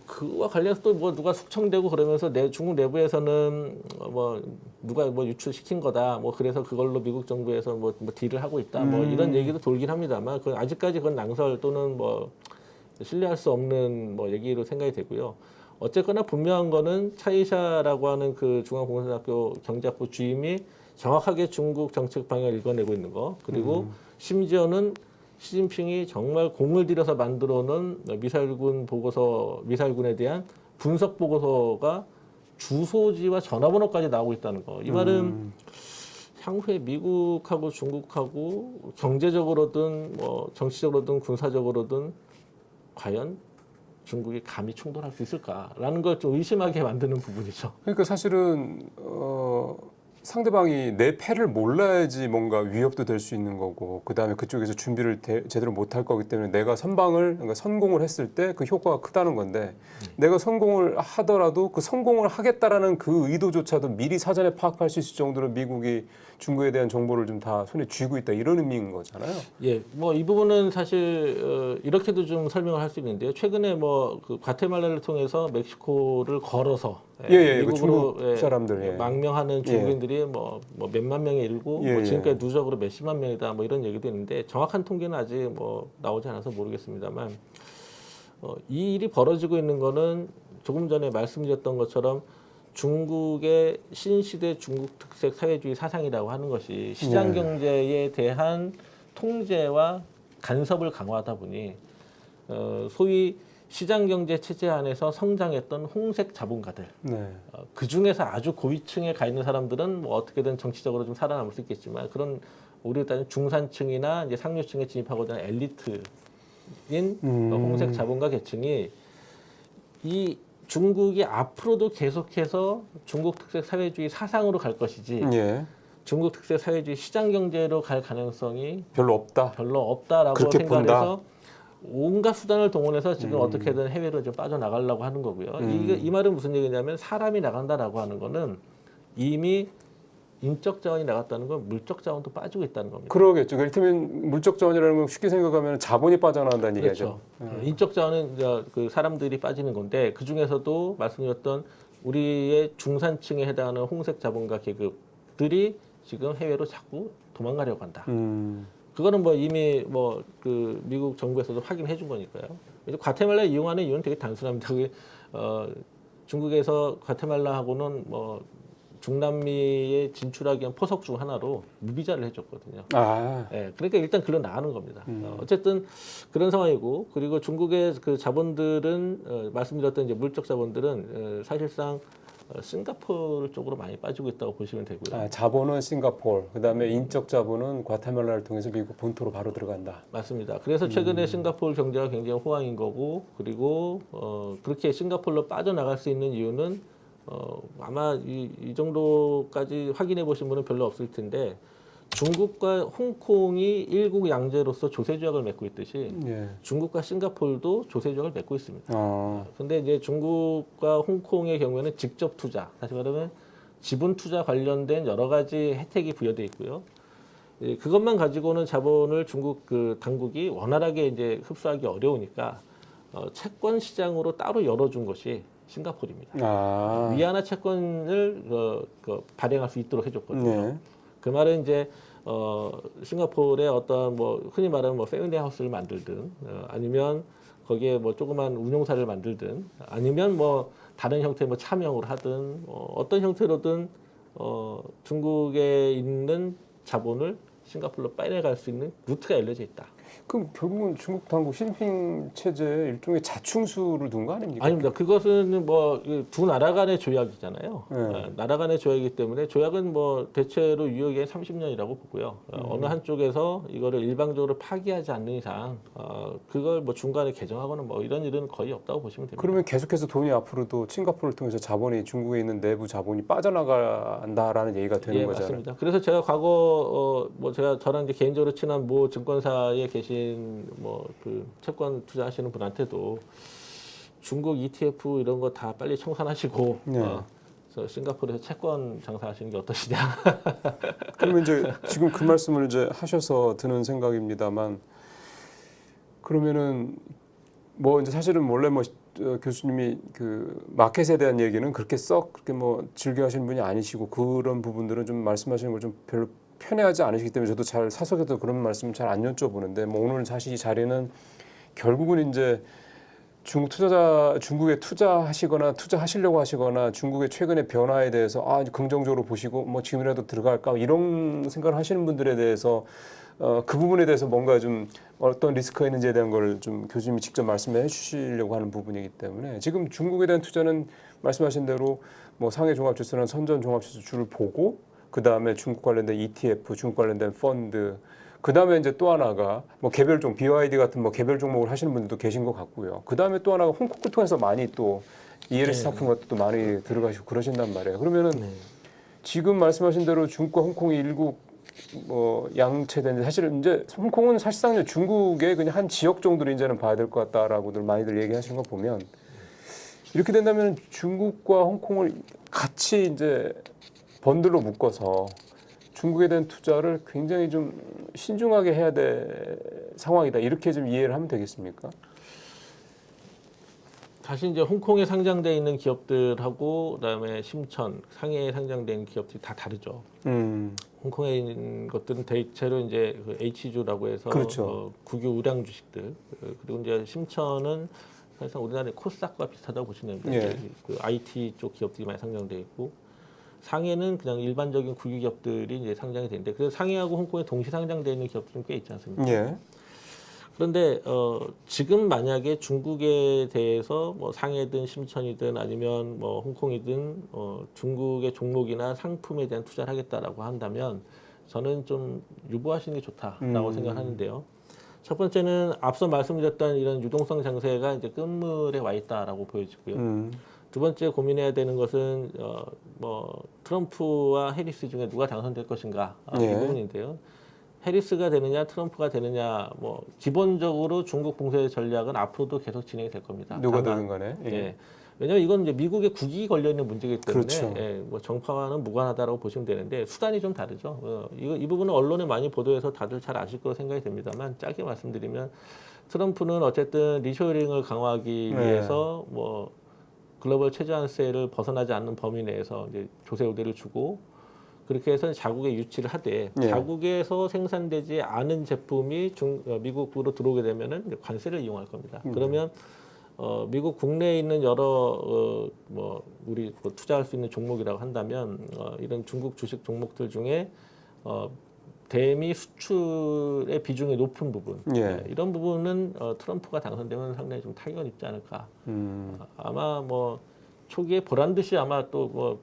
그와 관련해서 또 뭐 누가 숙청되고 그러면서 중국 내부에서는 뭐 누가 뭐 유출시킨 거다. 뭐 그래서 그걸로 미국 정부에서 뭐 딜을 하고 있다. 뭐 이런 얘기도 돌긴 합니다만 그 아직까지 그건 낭설 또는 뭐 신뢰할 수 없는 뭐 얘기로 생각이 되고요. 어쨌거나 분명한 거는 차이샤라고 하는 그 중앙공산학교 경제학부 주임이 정확하게 중국 정책 방향을 읽어내고 있는 거. 그리고 심지어는 시진핑이 정말 공을 들여서 만들어 놓은 미사일군 보고서, 미사일군에 대한 분석 보고서가 주소지와 전화번호까지 나오고 있다는 거. 이 말은 향후에 미국하고 중국하고 경제적으로든 뭐 정치적으로든 군사적으로든 과연 중국이 감히 충돌할 수 있을까라는 걸 좀 의심하게 만드는 부분이죠. 그러니까 사실은 상대방이 내 패를 몰라야지 뭔가 위협도 될 수 있는 거고 그다음에 그쪽에서 준비를 제대로 못할 거기 때문에 내가 그러니까 선공을 했을 때 그 효과가 크다는 건데 내가 성공을 하더라도 그 성공을 하겠다라는 그 의도조차도 미리 사전에 파악할 수 있을 정도로 미국이 중국에 대한 정보를 좀 다 손에 쥐고 있다 이런 의미인 거잖아요. 예, 뭐 이 부분은 사실 이렇게도 좀 설명을 할 수 있는데요. 최근에 뭐 그 과테말라를 통해서 멕시코를 걸어서 그 중국 사람들 망명하는 중국인들이 뭐 몇만 명에 이르고 뭐 지금까지 누적으로 몇십만 명이다 뭐 이런 얘기도 있는데 정확한 통계는 아직 뭐 나오지 않아서 모르겠습니다만 이 일이 벌어지고 있는 거는 조금 전에 말씀드렸던 것처럼 중국의 신시대 중국 특색 사회주의 사상이라고 하는 것이 시장 경제에 대한 통제와 간섭을 강화하다 보니 소위 시장 경제 체제 안에서 성장했던 홍색 자본가들 그 중에서 아주 고위층에 가 있는 사람들은 뭐 어떻게든 정치적으로 좀 살아남을 수 있겠지만 그런 우리가 따지는 중산층이나 이제 상류층에 진입하고자 하는 엘리트인 홍색 자본가 계층이 이 중국이 앞으로도 계속해서 중국 특색 사회주의 사상으로 갈 것이지 중국 특색 사회주의 시장 경제로 갈 가능성이 별로 없다라고 생각해서 온갖 수단을 동원해서 지금 어떻게든 해외로 좀 빠져나가려고 하는 거고요. 이 말은 무슨 얘기냐면 사람이 나간다라고 하는 거는 이미 인적 자원이 나갔다는 건 물적 자원도 빠지고 있다는 겁니다. 그러겠죠. 이를테면 물적 자원이라는 건 쉽게 생각하면 자본이 빠져나간다는 얘기죠. 인적 자원은 이제 그 사람들이 빠지는 건데 그 중에서도 말씀드렸던 우리의 중산층에 해당하는 홍색 자본가 계급들이 지금 해외로 자꾸 도망가려고 한다. 그거는 뭐 이미 뭐 그 미국 정부에서도 확인해 준 거니까요. 과테말라 이용하는 이유는 되게 단순합니다. 중국에서 과테말라하고는 뭐 중남미에 진출하기 위한 포석 중 하나로 무비자를 해줬거든요. 그러니까 일단 글로 나가는 겁니다. 어쨌든 그런 상황이고 그리고 중국의 그 자본들은 말씀드렸던 이제 물적 자본들은 사실상 싱가포르 쪽으로 많이 빠지고 있다고 보시면 되고요. 자본은 싱가포르, 그다음에 인적 자본은 과테말라를 통해서 미국 본토로 바로 들어간다. 맞습니다. 그래서 최근에 싱가포르 경제가 굉장히 호황인 거고 그리고 그렇게 싱가포르로 빠져나갈 수 있는 이유는 아마 이 정도까지 확인해 보신 분은 별로 없을 텐데 중국과 홍콩이 일국 양제로서 조세 조약을 맺고 있듯이 중국과 싱가포르도 조세 조약을 맺고 있습니다. 근데 이제 중국과 홍콩의 경우에는 직접 투자, 다시 말하면 지분 투자 관련된 여러 가지 혜택이 부여돼 있고요. 그것만 가지고는 자본을 중국 그 당국이 원활하게 이제 흡수하기 어려우니까 채권 시장으로 따로 열어준 것이 싱가포르입니다. 위안화 채권을 발행할 수 있도록 해줬거든요. 그 말은 이제 싱가포르의 어떤 뭐 흔히 말하는 뭐 패밀리 하우스를 만들든 아니면 거기에 뭐 조그만 운용사를 만들든 아니면 뭐 다른 형태의 뭐 차명으로 하든 어떤 형태로든 중국에 있는 자본을 싱가포르로 빼내갈 수 있는 루트가 열려져 있다. 그럼 결국은 중국 당국 시진핑 체제에 일종의 자충수를 둔 거 아닙니까? 아닙니다. 그것은 뭐 두 나라 간의 조약이잖아요. 네. 나라 간의 조약이기 때문에 조약은 뭐 대체로 유효기간 30년이라고 보고요. 어느 한쪽에서 이거를 일방적으로 파기하지 않는 이상 그걸 뭐 중간에 개정하거나 뭐 이런 일은 거의 없다고 보시면 됩니다. 그러면 계속해서 돈이 앞으로도 싱가포르를 통해서 자본이 중국에 있는 내부 자본이 빠져나간다라는 얘기가 되는 예, 거잖아요. 맞습니다. 그래서 제가 과거 뭐 제가 저랑 이제 개인적으로 친한 모 증권사에 계신 뭐 그 채권 투자하시는 분한테도 중국 ETF 이런 거 다 빨리 청산하시고 네. 그래서 싱가포르에서 채권 장사하시는 게 어떠시냐. 그러면 이제 지금 그 말씀을 이제 하셔서 드는 생각입니다만 그러면은 뭐 이제 사실은 원래 뭐 교수님이 그 마켓에 대한 얘기는 그렇게 그렇게 뭐 즐겨 하시는 분이 아니시고 그런 부분들은 좀 말씀하시는 걸 좀 별로 편해하지 않으시기 때문에 저도 잘 사석에도 그런 말씀 잘 안 여쭤보는데 뭐 오늘 사실 이 자리는 결국은 이제 중국에 투자하시거나 투자하시려고 하시거나 중국의 최근의 변화에 대해서 긍정적으로 보시고 뭐 지금이라도 들어갈까 이런 생각을 하시는 분들에 대해서 그 부분에 대해서 뭔가 좀 어떤 리스크가 있는지에 대한 걸 좀 교수님이 직접 말씀해 주시려고 하는 부분이기 때문에 지금 중국에 대한 투자는 말씀하신 대로 뭐 상해 종합지수나 선전 종합지수 주를 보고 그 다음에 중국 관련된 ETF, 중국 관련된 펀드 그 다음에 이제 또 하나가 뭐 개별 종 BYD 같은 뭐 개별 종목을 하시는 분들도 계신 것 같고요. 그 다음에 또 하나가 홍콩을 통해서 많이 또 ELS 같은 것도 또 많이 들어가시고 그러신단 말이에요. 그러면은 지금 말씀하신 대로 중국과 홍콩이 일국 뭐 양체된 사실은 이제 홍콩은 사실상 이제 중국의 그냥 한 지역 정도로 이제는 봐야 될 것 같다라고들 많이들 얘기하시는 거 보면 이렇게 된다면 중국과 홍콩을 같이 이제 번들로 묶어서 중국에 대한 투자를 굉장히 좀 신중하게 해야 될 상황이다. 이렇게 좀 이해를 하면 되겠습니까? 사실 이제 홍콩에 상장돼 있는 기업들하고 그다음에 심천, 상해에 상장돼 있는 기업들이 다 다르죠. 홍콩에 있는 것들은 대체로 이제 그 H주라고 해서 그렇죠. 국유 우량 주식들 그리고 이제 심천은 사실상 우리나라의 코스닥과 비슷하다고 보시면 돼요. 예. 그 IT 쪽 기업들이 많이 상장돼 있고 상해는 그냥 일반적인 국유 기업들이 이제 상장이 되는데 그래서 상해하고 홍콩에 동시 상장돼 있는 기업들은 꽤 있지 않습니까? 예. 그런데 지금 만약에 중국에 대해서 뭐 상해든 심천이든 아니면 뭐 홍콩이든 중국의 종목이나 상품에 대한 투자를 하겠다라고 한다면 저는 좀 유보하시는 게 좋다라고 생각하는데요. 첫 번째는 앞서 말씀드렸던 이런 유동성 장세가 이제 끝물에 와 있다라고 보여지고요. 두 번째 고민해야 되는 것은 뭐 트럼프와 해리스 중에 누가 당선될 것인가 이 예. 부분인데요. 해리스가 되느냐 트럼프가 되느냐 뭐 기본적으로 중국 봉쇄 전략은 앞으로도 계속 진행이 될 겁니다. 누가 다만, 되든 간에. 예. 예. 왜냐하면 이건 이제 미국의 국익이 걸려 있는 문제이기 때문에 그렇죠. 예, 뭐 정파와는 무관하다라고 보시면 되는데 수단이 좀 다르죠. 이 부분은 언론에 많이 보도해서 다들 잘 아실 거로 생각이 됩니다만 짧게 말씀드리면 트럼프는 어쨌든 리쇼어링을 강화하기 네. 위해서 뭐 글로벌 최저한세를 벗어나지 않는 범위 내에서 이제 조세 우대를 주고 그렇게 해서 자국에 유치를 하되 예. 자국에서 생산되지 않은 제품이 미국으로 들어오게 되면은 이제 관세를 이용할 겁니다. 그러면 미국 국내에 있는 여러 뭐 우리 뭐 투자할 수 있는 종목이라고 한다면 이런 중국 주식 종목들 중에 대미 수출의 비중이 높은 부분 예. 이런 부분은 트럼프가 당선되면 상당히 좀 타격을 입지 않을까. 아마 뭐 초기에 보란 듯이 아마 또 뭐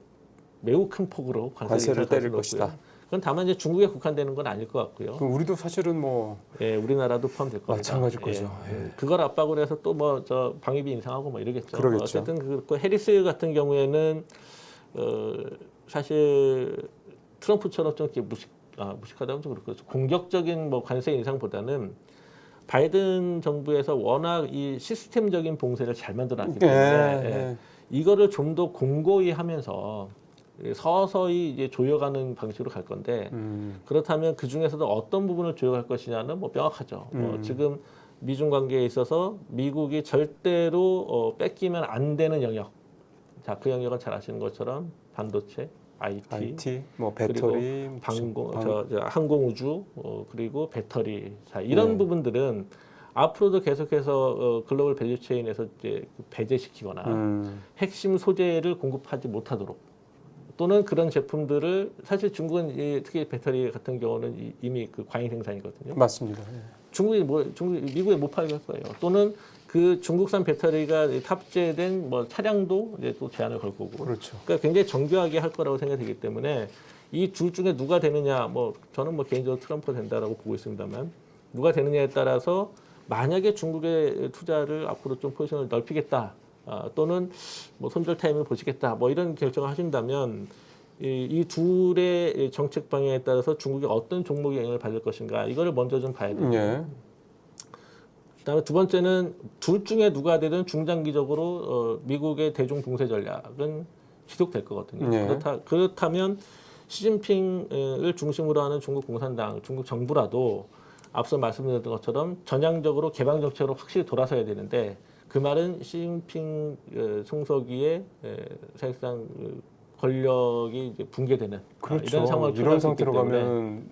매우 큰 폭으로 관세를 때릴 것이다. 그건 다만 이제 중국에 국한되는 건 아닐 것 같고요. 그럼 우리도 사실은 뭐 예, 우리나라도 포함될 겁니다. 마찬가지일 거죠. 예. 그걸 압박으로 해서 또 뭐 저 방위비 인상하고 뭐 이러겠죠. 그러겠죠. 어쨌든 그 해리스 같은 경우에는 사실 트럼프처럼 좀 이렇게 무식하다면 좀 그렇고 공격적인 뭐 관세 인상보다는 바이든 정부에서 워낙 이 시스템적인 봉쇄를 잘 만들어놨기 때문에 이거를 좀 더 공고히 하면서 서서히 이제 조여가는 방식으로 갈 건데 그렇다면 그 중에서도 어떤 부분을 조여갈 것이냐는 뭐 명확하죠. 지금 미중 관계에 있어서 미국이 절대로 뺏기면 안 되는 영역. 자, 그 영역은 잘 아시는 것처럼 반도체, IT, 뭐 배터리, 항공우주, 그리고 배터리. 자, 이런 부분들은 앞으로도 계속해서 글로벌 밸류체인에서 이제 배제시키거나 핵심 소재를 공급하지 못하도록 또는 그런 제품들을 사실 중국은 특히 배터리 같은 경우는 이미 그 과잉 생산이거든요. 맞습니다. 미국에 못 팔게 할 거예요. 또는 그 중국산 배터리가 탑재된 뭐 차량도 이제 또 제한을 걸 거고. 그렇죠. 그러니까 굉장히 정교하게 할 거라고 생각이 되기 때문에 이 둘 중에 누가 되느냐, 뭐 저는 뭐 개인적으로 트럼프 된다라고 보고 있습니다만 누가 되느냐에 따라서 만약에 중국의 투자를 앞으로 좀 포지션을 넓히겠다, 또는 뭐 손절 타임을 보시겠다, 뭐 이런 결정을 하신다면 이 둘의 정책 방향에 따라서 중국이 어떤 종목이 영향을 받을 것인가 이거를 먼저 좀 봐야 돼요. 예. 그다음에 두 번째는 둘 중에 누가 되든 중장기적으로 미국의 대중 봉쇄 전략은 지속될 거거든요. 네. 그렇다면 시진핑을 중심으로 하는 중국 공산당, 중국 정부라도 앞서 말씀드렸던 것처럼 전향적으로 개방 정책으로 확실히 돌아서야 되는데 그 말은 시진핑 총서기의 사실상 권력이 이제 붕괴되는 그렇죠. 이런 상황을 이런 상태로 가면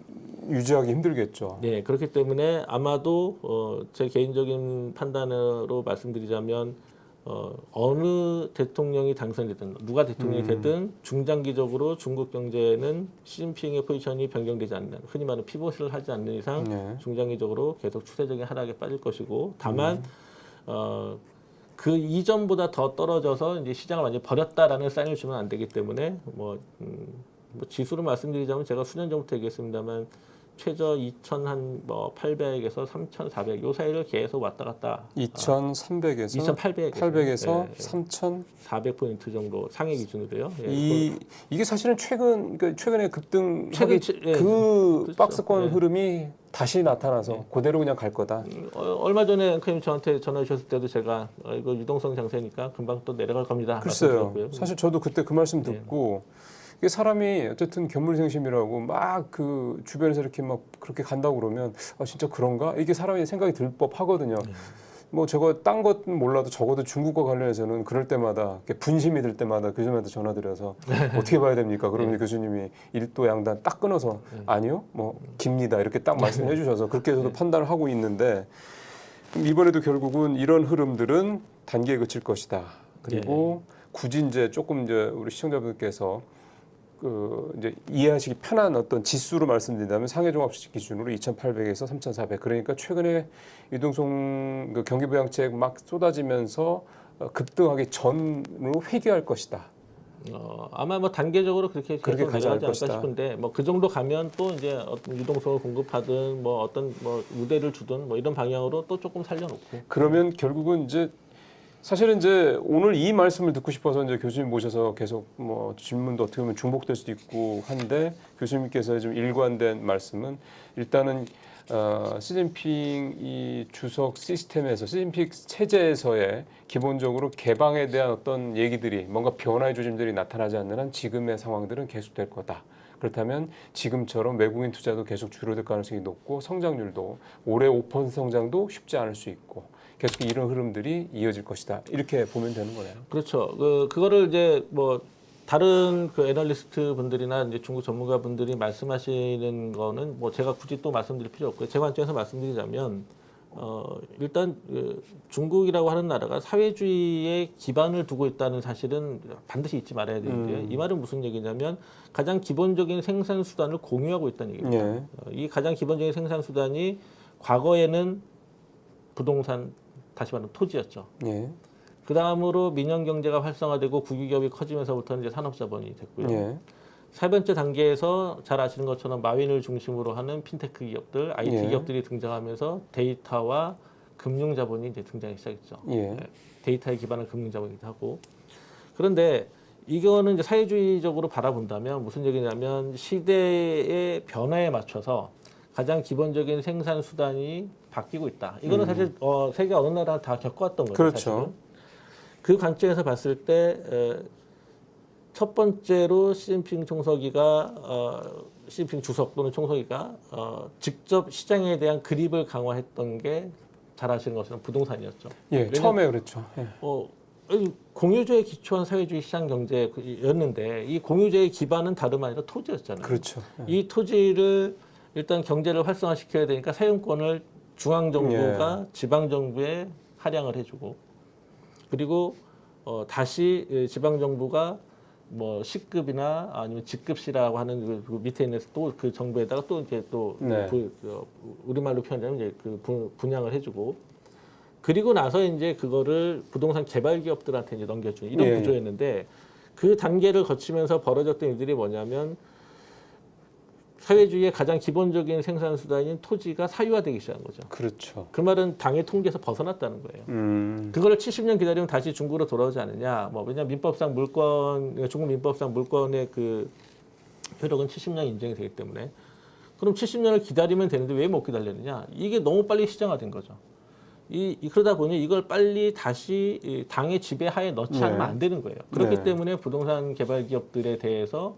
유지하기 힘들겠죠. 네, 그렇기 때문에 아마도 제 개인적인 판단으로 말씀드리자면 어느 대통령이 당선되든 누가 대통령이 되든 중장기적으로 중국 경제는 시진핑의 포지션이 변경되지 않는, 흔히 말하는 피벗을 하지 않는 이상 네. 중장기적으로 계속 추세적인 하락에 빠질 것이고, 다만 그 이전보다 더 떨어져서 이제 시장을 완전히 버렸다라는 사인을 주면 안 되기 때문에 뭐 지수로 말씀드리자면 제가 수년 전부터 얘기했습니다만 최저 2,800에서 3,400 요 사이를 계속 왔다 갔다. 2,300에서 2,800에서 3,000 400포인트 정도 상해 기준으로요. 예, 이게 사실은 최근에 급등하기 예, 그 그렇죠. 박스권 예. 흐름이 다시 나타나서 그대로 그냥 갈 거다. 얼마 전에 앵커님 저한테 전화 주셨을 때도 제가 이거 유동성 장세니까 금방 또 내려갈 겁니다. 글쎄요. 말씀드렸고요. 사실 저도 그때 그 말씀 듣고 이게 사람이 어쨌든 견물생심이라고 막 그 주변에서 이렇게 막 그렇게 간다고 그러면 진짜 그런가? 이게 사람이 생각이 들 법하거든요. 뭐 저거 딴 것은 몰라도 적어도 중국과 관련해서는 그럴 때마다 분심이 들 때마다 교수님한테 전화드려서 어떻게 봐야 됩니까? 그러면 교수님이 일도 양단 딱 끊어서 아니요, 뭐 깁니다 이렇게 딱 말씀해 주셔서 그렇게 해서도 판단을 하고 있는데 이번에도 결국은 이런 흐름들은 단기에 그칠 것이다. 그리고 굳이 이제 조금 이제 우리 시청자분들께서 이제 이해하시기 편한 어떤 지수로 말씀드린다면 상해 종합시장 기준으로 2,800에서 3,400. 그러니까 최근에 유동성 경기부양책 막 쏟아지면서 급등하기 전으로 회귀할 것이다. 아마 뭐 단계적으로 그렇게 가져갈 내려가지 않을까 것이다. 싶은데 뭐 그 정도 가면 또 이제 어떤 유동성을 공급하든 뭐 어떤 뭐 우대를 주든 뭐 이런 방향으로 또 조금 살려놓고. 그러면 결국은 이제 사실은 이제 오늘 이 말씀을 듣고 싶어서 이제 교수님 모셔서 계속 뭐 질문도 어떻게 보면 중복될 수도 있고 한데 교수님께서 좀 일관된 말씀은 일단은 시진핑 이 주석 시스템에서 시진핑 체제에서의 기본적으로 개방에 대한 어떤 얘기들이 뭔가 변화의 조짐들이 나타나지 않는 한 지금의 상황들은 계속될 거다. 그렇다면 지금처럼 외국인 투자도 계속 줄어들 가능성이 높고 성장률도 올해 5% 성장도 쉽지 않을 수 있고 계속 이런 흐름들이 이어질 것이다. 이렇게 보면 되는 거네요. 그렇죠. 그거를 이제 뭐 다른 그 애널리스트 분들이나 이제 중국 전문가 분들이 말씀하시는 거는 뭐 제가 굳이 또 말씀드릴 필요 없고요. 제 관점에서 말씀드리자면 일단 중국이라고 하는 나라가 사회주의에 기반을 두고 있다는 사실은 반드시 잊지 말아야 되는데요. 이 말은 무슨 얘기냐면 가장 기본적인 생산 수단을 공유하고 있다는 얘기입니다. 이 가장 기본적인 생산 수단이 과거에는 부동산, 다시 말하면 토지였죠. 그 다음으로 민영 경제가 활성화되고 국유기업이 커지면서부터는 이제 산업자본이 됐고요. 세 번째 단계에서 잘 아시는 것처럼 마윈을 중심으로 하는 핀테크 기업들, IT 기업들이 등장하면서 데이터와 금융 자본이 이제 등장하기 시작했죠. 데이터에 기반한 금융 자본이기도 하고. 그런데 이거는 이제 사회주의적으로 바라본다면 무슨 얘기냐면 시대의 변화에 맞춰서 가장 기본적인 생산 수단이 바뀌고 있다. 이거는 사실 세계 어느 나라 다 겪어왔던 거죠. 그렇죠. 사실은. 그 관점에서 봤을 때 첫 번째로 시진핑 주석 또는 총서기가 직접 시장에 대한 그립을 강화했던 게 잘 아시는 것처럼 부동산이었죠. 처음에 그랬죠. 공유제에 기초한 사회주의 시장 경제였는데 이 공유제의 기반은 다름 아니라 토지였잖아요. 그렇죠. 이 토지를 일단 경제를 활성화시켜야 되니까 사용권을 중앙정부가 지방정부에 할양을 해주고 그리고 다시 지방정부가 뭐 C급이나 아니면 G급시라고 하는 그 밑에 있는 또 그 정부에다가 또 이제 또 네. 우리말로 표현하면 이제 그 분양을 해주고 그리고 나서 이제 그거를 부동산 개발 기업들한테 이제 넘겨주는 이런 예. 구조였는데 그 단계를 거치면서 벌어졌던 일들이 뭐냐면 사회주의의 가장 기본적인 생산 수단인 토지가 사유화되기 시작한 거죠. 그렇죠. 그 말은 당의 통제에서 벗어났다는 거예요. 그거를 70년 기다리면 다시 중국으로 돌아오지 않느냐. 뭐 왜냐면 민법상 물권 중국 민법상 물권의 그 효력은 70년 인정이 되기 때문에 그럼 70년을 기다리면 되는데 왜 못 기다렸느냐? 이게 너무 빨리 시장화된 거죠. 그러다 보니 이걸 빨리 다시 이 당의 지배하에 넣지 않으면 안 되는 거예요. 그렇기 네. 때문에 부동산 개발 기업들에 대해서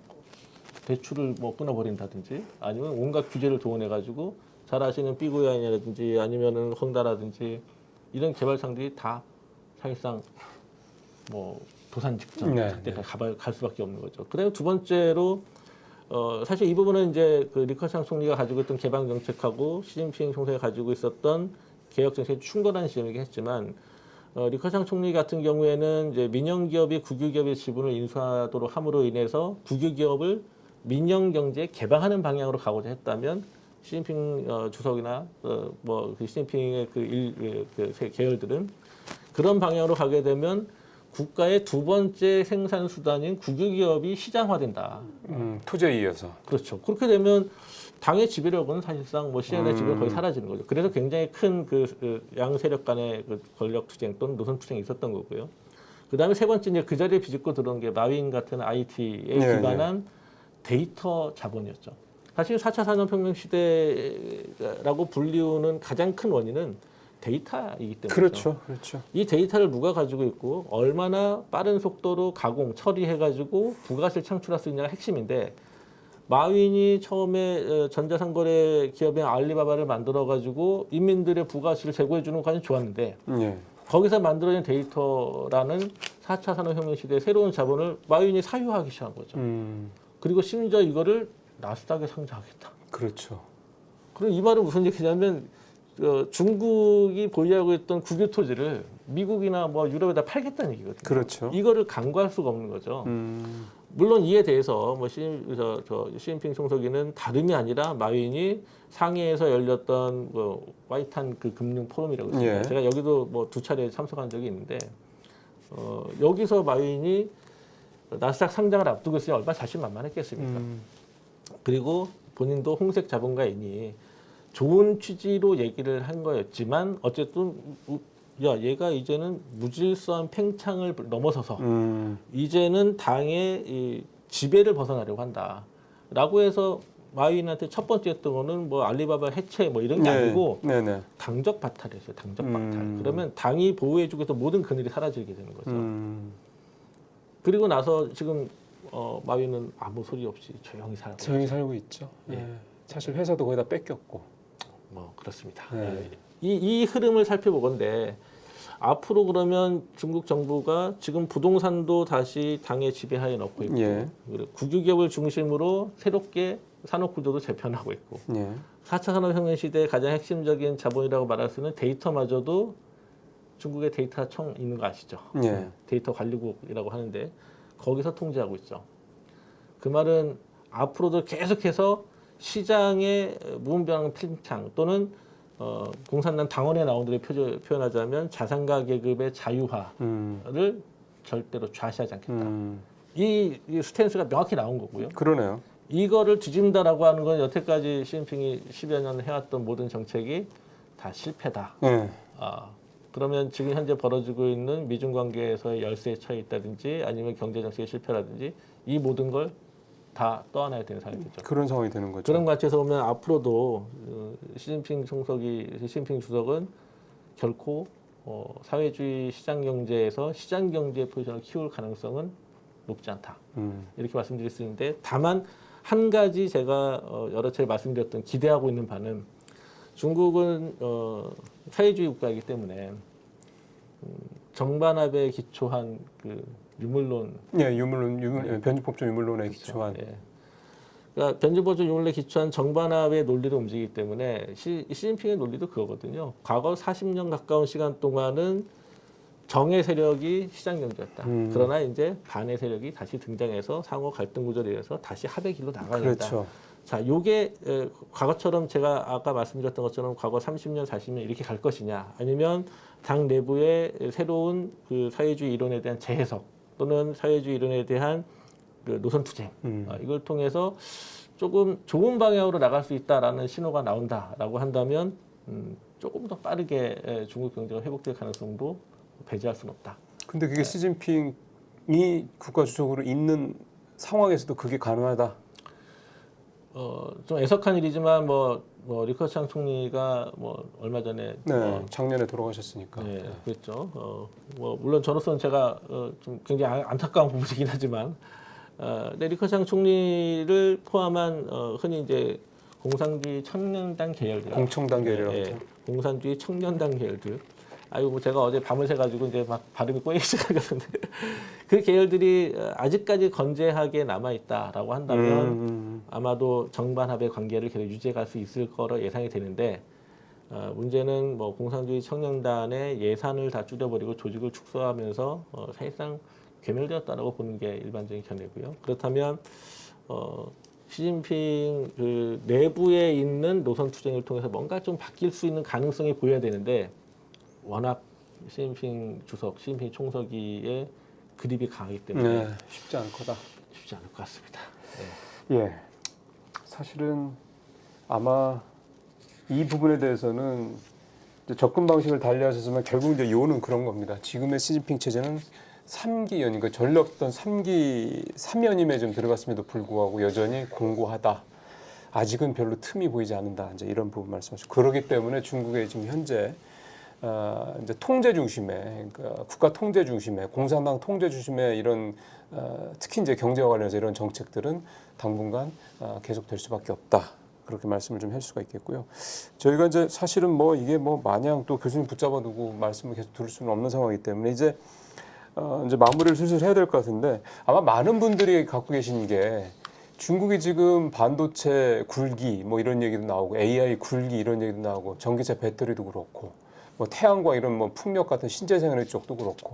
대출을 뭐 끊어버린다든지 아니면 온갖 규제를 동원해 가지고 잘 아시는 삐고야인이라든지 아니면은 헝다라든지 이런 개발상들이 다 사실상 뭐 도산 직전 네, 그때까지 갈 수밖에 없는 거죠. 그다음에 두 번째로 사실 이 부분은 이제 그 리커창 총리가 가지고 있던 개방 정책하고 시진핑 총재가 가지고 있었던 개혁 정책이 충돌하는 지점이긴 했지만 리커창 총리 같은 경우에는 이제 민영 기업이 국유 기업의 지분을 인수하도록 함으로 인해서 국유 기업을 민영 경제에 개방하는 방향으로 가고자 했다면 시진핑 주석이나 뭐 그 시진핑의 그 계열들은 그런 방향으로 가게 되면 국가의 두 번째 생산 수단인 국유 기업이 시장화된다. 투자에 이어서. 그렇죠. 그렇게 되면 당의 지배력은 사실상 뭐 시장의 지배력 거의 사라지는 거죠. 그래서 굉장히 큰 그 양 세력 간의 그 권력 투쟁 또는 노선 투쟁이 있었던 거고요. 그 다음에 세 번째 이제 그 자리에 비집고 들어온 게 마윈 같은 IT에 기반한 데이터 자본이었죠. 사실 4차 산업혁명 시대라고 불리우는 가장 큰 원인은 데이터이기 때문이죠. 그렇죠. 그렇죠. 이 데이터를 누가 가지고 있고 얼마나 빠른 속도로 가공, 처리해가지고 부가가치를 창출할 수 있냐가 핵심인데 마윈이 처음에 전자상거래 기업인 알리바바를 만들어가지고 인민들의 부가가치를 제고해주는 것까지 좋았는데 예. 거기서 만들어진 데이터라는 4차 산업혁명 시대의 새로운 자본을 마윈이 사유하기 시작한 거죠. 그리고 심지어 이거를 나스닥에 상장하겠다. 그렇죠. 그럼 이 말은 무슨 얘기냐면 중국이 보유하고 있던 국유 토지를 미국이나 뭐 유럽에다 팔겠다는 얘기거든요. 그렇죠. 이거를 간과할 수가 없는 거죠. 물론 이에 대해서 뭐 시진핑 총서기는 다름이 아니라 마윈이 상해에서 열렸던 와이탄 그 금융 포럼이라고 있습니다. 예. 제가 여기도 뭐 두 차례 참석한 적이 있는데 여기서 마윈이 나스닥 상장을 앞두고 있으니 얼마나 자신만만했겠습니까? 그리고 본인도 홍색 자본가이니 좋은 취지로 얘기를 한 거였지만 어쨌든 야 얘가 이제는 무질서한 팽창을 넘어서서 이제는 당의 이 지배를 벗어나려고 한다라고 해서 마윈한테 첫 번째 했던 거는 뭐 알리바바 해체 뭐 이런 게 아니고 당적 박탈이었어요. 당적 박탈. 그러면 당이 보호해주고 있던 모든 그늘이 사라지게 되는 거죠. 그리고 나서 지금 마윈은 아무 소리 없이 조용히 살고 조용히 살고 있죠. 예. 사실 회사도 거의 다 뺏겼고. 뭐 그렇습니다. 네. 이 흐름을 살펴보건데 앞으로 그러면 중국 정부가 지금 부동산도 다시 당의 지배하에 넣고 있고 그리고 국유기업을 중심으로 새롭게 산업 구조도 재편하고 있고 4차 산업혁명 시대의 가장 핵심적인 자본이라고 말할 수 있는 데이터마저도 중국의 데이터청 있는 거 아시죠? 데이터 관리국이라고 하는데 거기서 통제하고 있죠. 그 말은 앞으로도 계속해서 시장의 무분별한 팽창 또는 공산당 당원에 나온 대로 표현하자면 자산가 계급의 자유화를 절대로 좌시하지 않겠다. 이 스탠스가 명확히 나온 거고요. 그러네요. 이거를 뒤집는다라고 하는 건 여태까지 시진핑이 10여 년 해왔던 모든 정책이 다 실패다. 그러면 지금 현재 벌어지고 있는 미중 관계에서의 열세에 처해 있다든지 아니면 경제 정책의 실패라든지 이 모든 걸 다 떠안아야 되는 상황이 되죠. 그런 상황이 되는 거죠. 그런 관점에서 보면 앞으로도 시진핑 주석은 결코 사회주의 시장 경제에서 시장 경제 포지션을 키울 가능성은 높지 않다. 이렇게 말씀드릴 수 있는데 다만 한 가지 제가 여러 차례 말씀드렸던 기대하고 있는 바는 중국은 사회주의 국가이기 때문에 정반합에 기초한 그 유물론, 변주법적 유물론에 기초한. 그러니까 변주법적 유물론에 기초한 정반합의 논리를 움직이기 때문에 시진핑의 논리도 그거거든요. 과거 40년 가까운 시간 동안은 정의 세력이 시장 경제였다. 그러나 이제 반의 세력이 다시 등장해서 상호 갈등 구조를 이어서 다시 합의 길로 나가야 된다. 그렇죠. 자, 요게 과거처럼 제가 아까 말씀드렸던 것처럼 과거 30년, 40년 이렇게 갈 것이냐, 아니면 당 내부의 새로운 그 사회주의 이론에 대한 재해석 또는 사회주의 이론에 대한 그 노선 투쟁 이걸 통해서 조금 좋은 방향으로 나갈 수 있다라는 신호가 나온다라고 한다면 조금 더 빠르게 중국 경제가 회복될 가능성도 배제할 수는 없다. 근데 그게 시진핑이 국가 주석으로 있는 상황에서도 그게 가능하다. 좀 애석한 일이지만 뭐 리커창 총리가 뭐 얼마 전에 네, 작년에 돌아가셨으니까. 네, 그랬죠. 뭐 물론 저로서는 제가 좀 굉장히 안타까운 부분이긴 하지만, 근데 리커창 총리를 포함한 흔히 이제 공산주의 청년단 계열들, 공청단 계열이라고 네, 하죠. 공산주의 청년단 계열들. 아이고 뭐 제가 어제 밤을 새가지고 이제 막 발음이 꼬이기 시작하는데 그 계열들이 아직까지 건재하게 남아 있다라고 한다면 아마도 정반합의 관계를 계속 유지해갈 수 있을 거로 예상이 되는데, 문제는 뭐 공산주의 청년단의 예산을 다 줄여버리고 조직을 축소하면서 사실상 괴멸되었다라고 보는 게 일반적인 견해고요. 그렇다면 시진핑 그 내부에 있는 노선 투쟁을 통해서 뭔가 좀 바뀔 수 있는 가능성이 보여야 되는데, 워낙 시진핑 주석, 시진핑 총서기의 그립이 강하기 때문에 쉽지 않을 거다. 쉽지 않을 것 같습니다. 예, 사실은 아마 이 부분에 대해서는 이제 접근 방식을 달리하셨지만 결국 이제 요는 그런 겁니다. 지금의 시진핑 체제는 3기 연임, 그러니까 전력던 3기 3연임에 좀 들어갔음에도 불구하고 여전히 공고하다. 아직은 별로 틈이 보이지 않는다. 이제 이런 부분 말씀하시고, 그렇기 때문에 중국의 지금 현재 이제 통제 중심의, 그러니까 국가 통제 중심의, 공산당 통제 중심의 이런 특히 이제 경제와 관련해서 이런 정책들은 당분간 계속될 수밖에 없다. 그렇게 말씀을 좀 할 수가 있겠고요. 저희가 이제 사실은 뭐 이게 뭐 마냥 또 교수님 붙잡아두고 말씀을 계속 들을 수는 없는 상황이기 때문에 이제 마무리를 슬슬 해야 될 것 같은데, 아마 많은 분들이 갖고 계신 게 중국이 지금 반도체 굴기 뭐 이런 얘기도 나오고 AI 굴기 이런 얘기도 나오고 전기차 배터리도 그렇고 뭐 태양광 이런 뭐 풍력 같은 신재생에너지 쪽도 그렇고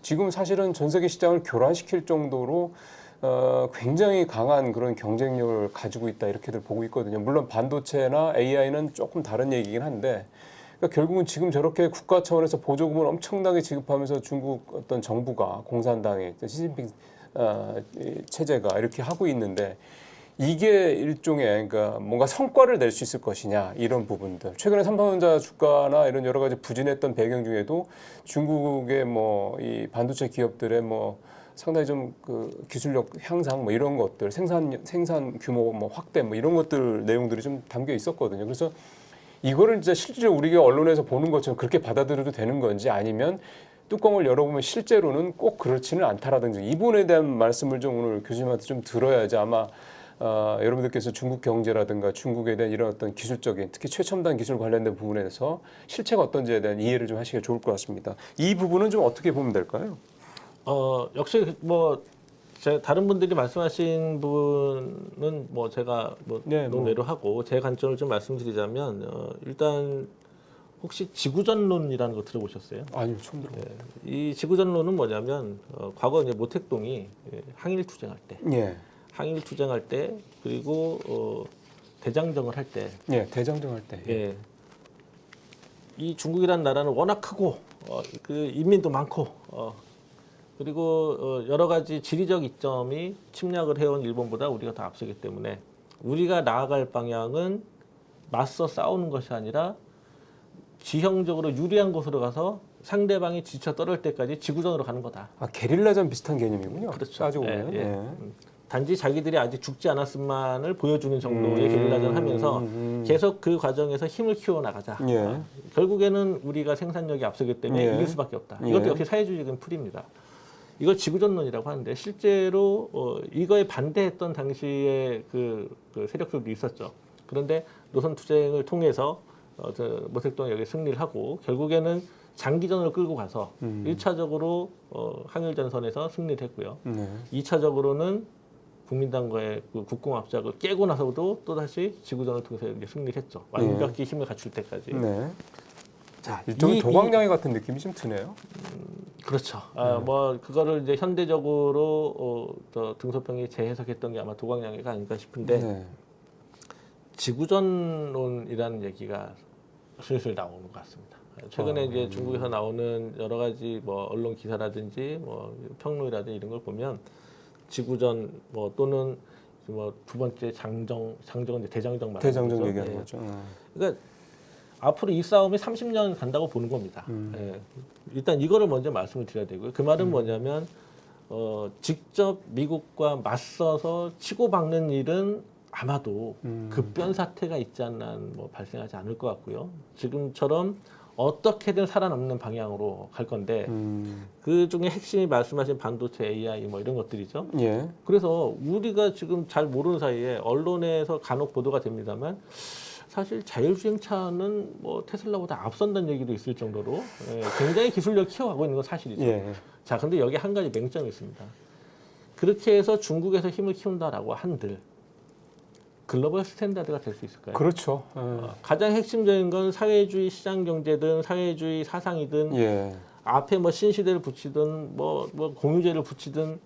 지금 사실은 전 세계 시장을 교란시킬 정도로 굉장히 강한 그런 경쟁력을 가지고 있다 이렇게들 보고 있거든요. 물론 반도체나 AI는 조금 다른 얘기긴 한데, 그러니까 결국은 지금 저렇게 국가 차원에서 보조금을 엄청나게 지급하면서 중국 어떤 정부가 공산당의 시진핑 체제가 이렇게 하고 있는데, 이게 일종의 그러니까 뭔가 성과를 낼 수 있을 것이냐 이런 부분들. 최근에 삼성전자 주가나 이런 여러 가지 부진했던 배경 중에도 중국의 뭐 이 반도체 기업들의 뭐 상당히 좀 그 기술력 향상 뭐 이런 것들, 생산 규모 뭐 확대 뭐 이런 것들 내용들이 좀 담겨 있었거든요. 그래서 이거를 진짜 실제로 우리가 언론에서 보는 것처럼 그렇게 받아들여도 되는 건지, 아니면 뚜껑을 열어보면 실제로는 꼭 그렇지는 않다라든지, 이 부분에 대한 말씀을 좀 오늘 교수님한테 좀 들어야지 아마 여러분들께서 중국 경제라든가 중국에 대한 이런 어떤 기술적인, 특히 최첨단 기술 관련된 부분에서 실체가 어떤지에 대한 이해를 좀 하시기가 좋을 것 같습니다. 이 부분은 좀 어떻게 보면 될까요? 역시 뭐 다른 분들이 말씀하신 부분은 뭐 제가 뭐 논외로 하고 제 관점을 좀 말씀드리자면, 일단 혹시 지구전론이라는 거 들어보셨어요? 아니요, 처음 들어요. 이 지구전론은 뭐냐면 과거 이제 모택동이 항일 투쟁할 때, 항일 투쟁할 때, 그리고 대장정을 할 때, 대장정할 때, 이 중국이라는 나라는 워낙 크고 그 인민도 많고 그리고 여러 가지 지리적 이점이 침략을 해온 일본보다 우리가 더 앞서기 때문에 우리가 나아갈 방향은 맞서 싸우는 것이 아니라 지형적으로 유리한 곳으로 가서 상대방이 지쳐 떨을 때까지 지구전으로 가는 거다. 게릴라전 비슷한 개념이군요. 그렇죠. 따지고 보면. 단지 자기들이 아직 죽지 않았음만을 보여주는 정도의 게릴라전 하면서 계속 그 과정에서 힘을 키워나가자. 결국에는 우리가 생산력이 앞서기 때문에 이길 수밖에 없다. 이것도 역시 사회주의적인 풀이입니다. 이걸 지구전론이라고 하는데, 실제로 이거에 반대했던 당시에 그 세력들도 있었죠. 그런데 노선 투쟁을 통해서 모택동이 여기 승리를 하고 결국에는 장기전으로 끌고 가서 1차적으로 항일전선에서 승리를 했고요. 2차적으로는 국민당과의 그 국공합작을 깨고 나서도 또다시 지구전을 통해서 이제 승리를 했죠. 완벽히 힘을 갖출 때까지. 자, 일종의 도광장애 같은 느낌이 좀 드네요. 그렇죠. 뭐 그거를 이제 현대적으로 또 등소평이 재해석했던 게 아마 도광양해가 아닐까 싶은데 네. 지구전론이라는 얘기가 슬슬 나오는 것 같습니다. 최근에 이제 중국에서 나오는 여러 가지 뭐 언론 기사라든지 뭐 평론이라든지 이런 걸 보면 지구전 뭐 또는 뭐 두 번째 장정은 이제 대장정 말하는 대장정 거죠. 얘기하는 예. 거죠. 그러니까 앞으로 이 싸움이 30년 간다고 보는 겁니다. 예. 일단 이거를 먼저 말씀을 드려야 되고요. 그 말은 뭐냐면 직접 미국과 맞서서 치고박는 일은 아마도 급변 사태가 있지 않나 뭐 발생하지 않을 것 같고요. 지금처럼 어떻게든 살아남는 방향으로 갈 건데 그 중에 핵심이 말씀하신 반도체, AI 뭐 이런 것들이죠. 예. 그래서 우리가 지금 잘 모르는 사이에 언론에서 간혹 보도가 됩니다만 사실 자율주행차는 뭐 테슬라보다 앞선다는 얘기도 있을 정도로 굉장히 기술력을 키워가고 있는 건 사실이죠. 예. 자, 근데 여기 한 가지 맹점이 있습니다. 그렇게 해서 중국에서 힘을 키운다라고 한들 글로벌 스탠다드가 될 수 있을까요? 그렇죠. 가장 핵심적인 건 사회주의 시장 경제든 사회주의 사상이든 예. 앞에 뭐 신시대를 붙이든 뭐 공유제를 붙이든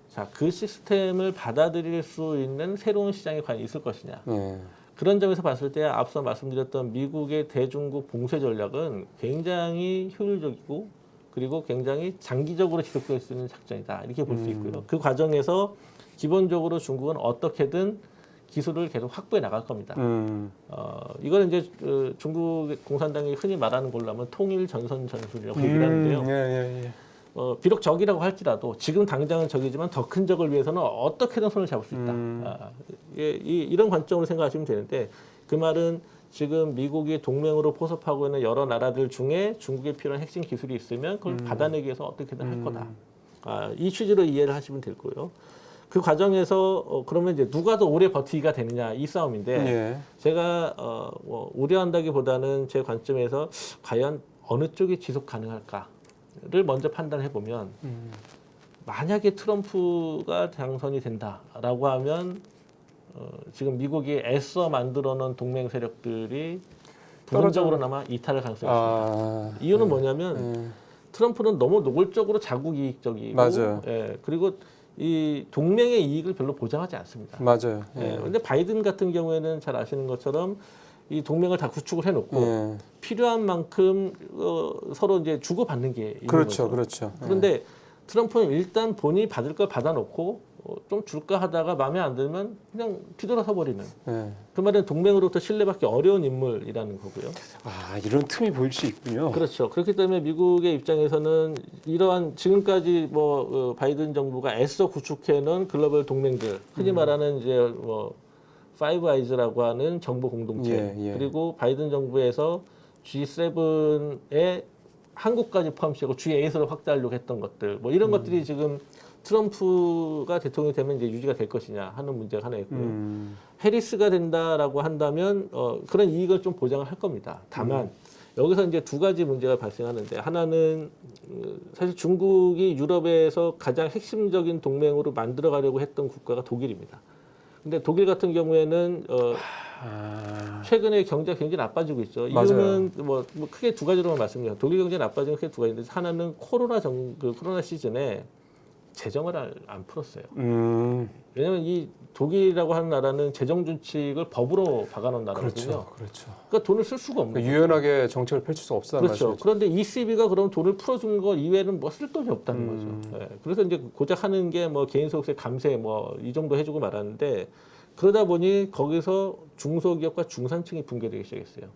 자, 그 시스템을 받아들일 수 있는 새로운 시장이 과연 있을 것이냐. 예. 그런 점에서 봤을 때 앞서 말씀드렸던 미국의 대중국 봉쇄 전략은 굉장히 효율적이고 그리고 굉장히 장기적으로 지속될 수 있는 작전이다. 이렇게 볼 수 있고요. 그 과정에서 기본적으로 중국은 어떻게든 기술을 계속 확보해 나갈 겁니다. 이거는 이제 중국 공산당이 흔히 말하는 걸로 하면 통일 전선 전술이라고 얘기를 하는데요. 예. 비록 적이라고 할지라도 지금 당장은 적이지만 더 큰 적을 위해서는 어떻게든 손을 잡을 수 있다. 이런 관점으로 생각하시면 되는데 그 말은 지금 미국이 동맹으로 포섭하고 있는 여러 나라들 중에 중국에 필요한 핵심 기술이 있으면 그걸 받아내기 위해서 어떻게든 할 거다. 이 취지로 이해를 하시면 될 거예요. 그 과정에서 그러면 이제 누가 더 오래 버티기가 되느냐 이 싸움인데 예. 제가 뭐 우려한다기보다는 제 관점에서 과연 어느 쪽이 지속 가능할까를 먼저 판단해 보면 만약에 트럼프가 당선이 된다라고 하면 지금 미국이 애써 만들어 놓은 동맹 세력들이 부분적으로나마 이탈할 가능성이 있습니다. 이유는 뭐냐면 트럼프는 너무 노골적으로 자국 이익적이고 맞아요. 그리고 이 동맹의 이익을 별로 보장하지 않습니다. 맞아요. 그런데 바이든 같은 경우에는 잘 아시는 것처럼 이 동맹을 다 구축을 해놓고 필요한 만큼 서로 이제 주고받는 게 있는 그렇죠, 거죠. 그렇죠. 그런데 트럼프는 일단 본인이 받을 걸 받아놓고 좀 줄까 하다가 마음에 안 들면 그냥 뒤돌아서 버리는. 그 말은 동맹으로부터 신뢰받기 어려운 인물이라는 거고요. 이런 틈이 보일 수 있군요. 그렇죠. 그렇기 때문에 미국의 입장에서는 이러한 지금까지 뭐 바이든 정부가 애써 구축해놓은 글로벌 동맹들, 흔히 말하는 이제 뭐 파이브 아이즈라고 하는 정보 공동체, 그리고 바이든 정부에서 G7에 한국까지 포함시키고 G8를 확대하려고 했던 것들, 뭐 이런 것들이 지금 트럼프가 대통령이 되면 이제 유지가 될 것이냐 하는 문제가 하나 있고요. 해리스가 된다라고 한다면 그런 이익을 좀 보장을 할 겁니다. 다만 여기서 이제 두 가지 문제가 발생하는데 하나는 사실 중국이 유럽에서 가장 핵심적인 동맹으로 만들어 가려고 했던 국가가 독일입니다. 근데 독일 같은 경우에는 최근에 경제가 굉장히 나빠지고 있죠. 이유는 뭐 크게 두 가지로만 말씀드려요. 독일 경제가 나빠지는 크게 두 가지인데 하나는 코로나 시즌에 재정을 안 풀었어요. 왜냐하면 이 독일이라고 하는 나라는 재정 준칙을 법으로 박아놓은 나라거든요. 그렇죠. 그러니까 돈을 쓸 수가 없는 거예요. 유연하게 정책을 펼칠 수 없다는 그렇죠. 말씀이죠. 그런데 ECB가 그럼 돈을 풀어준 거 이외에는 뭐 쓸 돈이 없다는 거죠. 그래서 이제 고작 하는 게 뭐 개인소득세 감세 뭐 이 정도 해주고 말았는데 그러다 보니 거기서 중소기업과 중산층이 붕괴되기 시작했어요.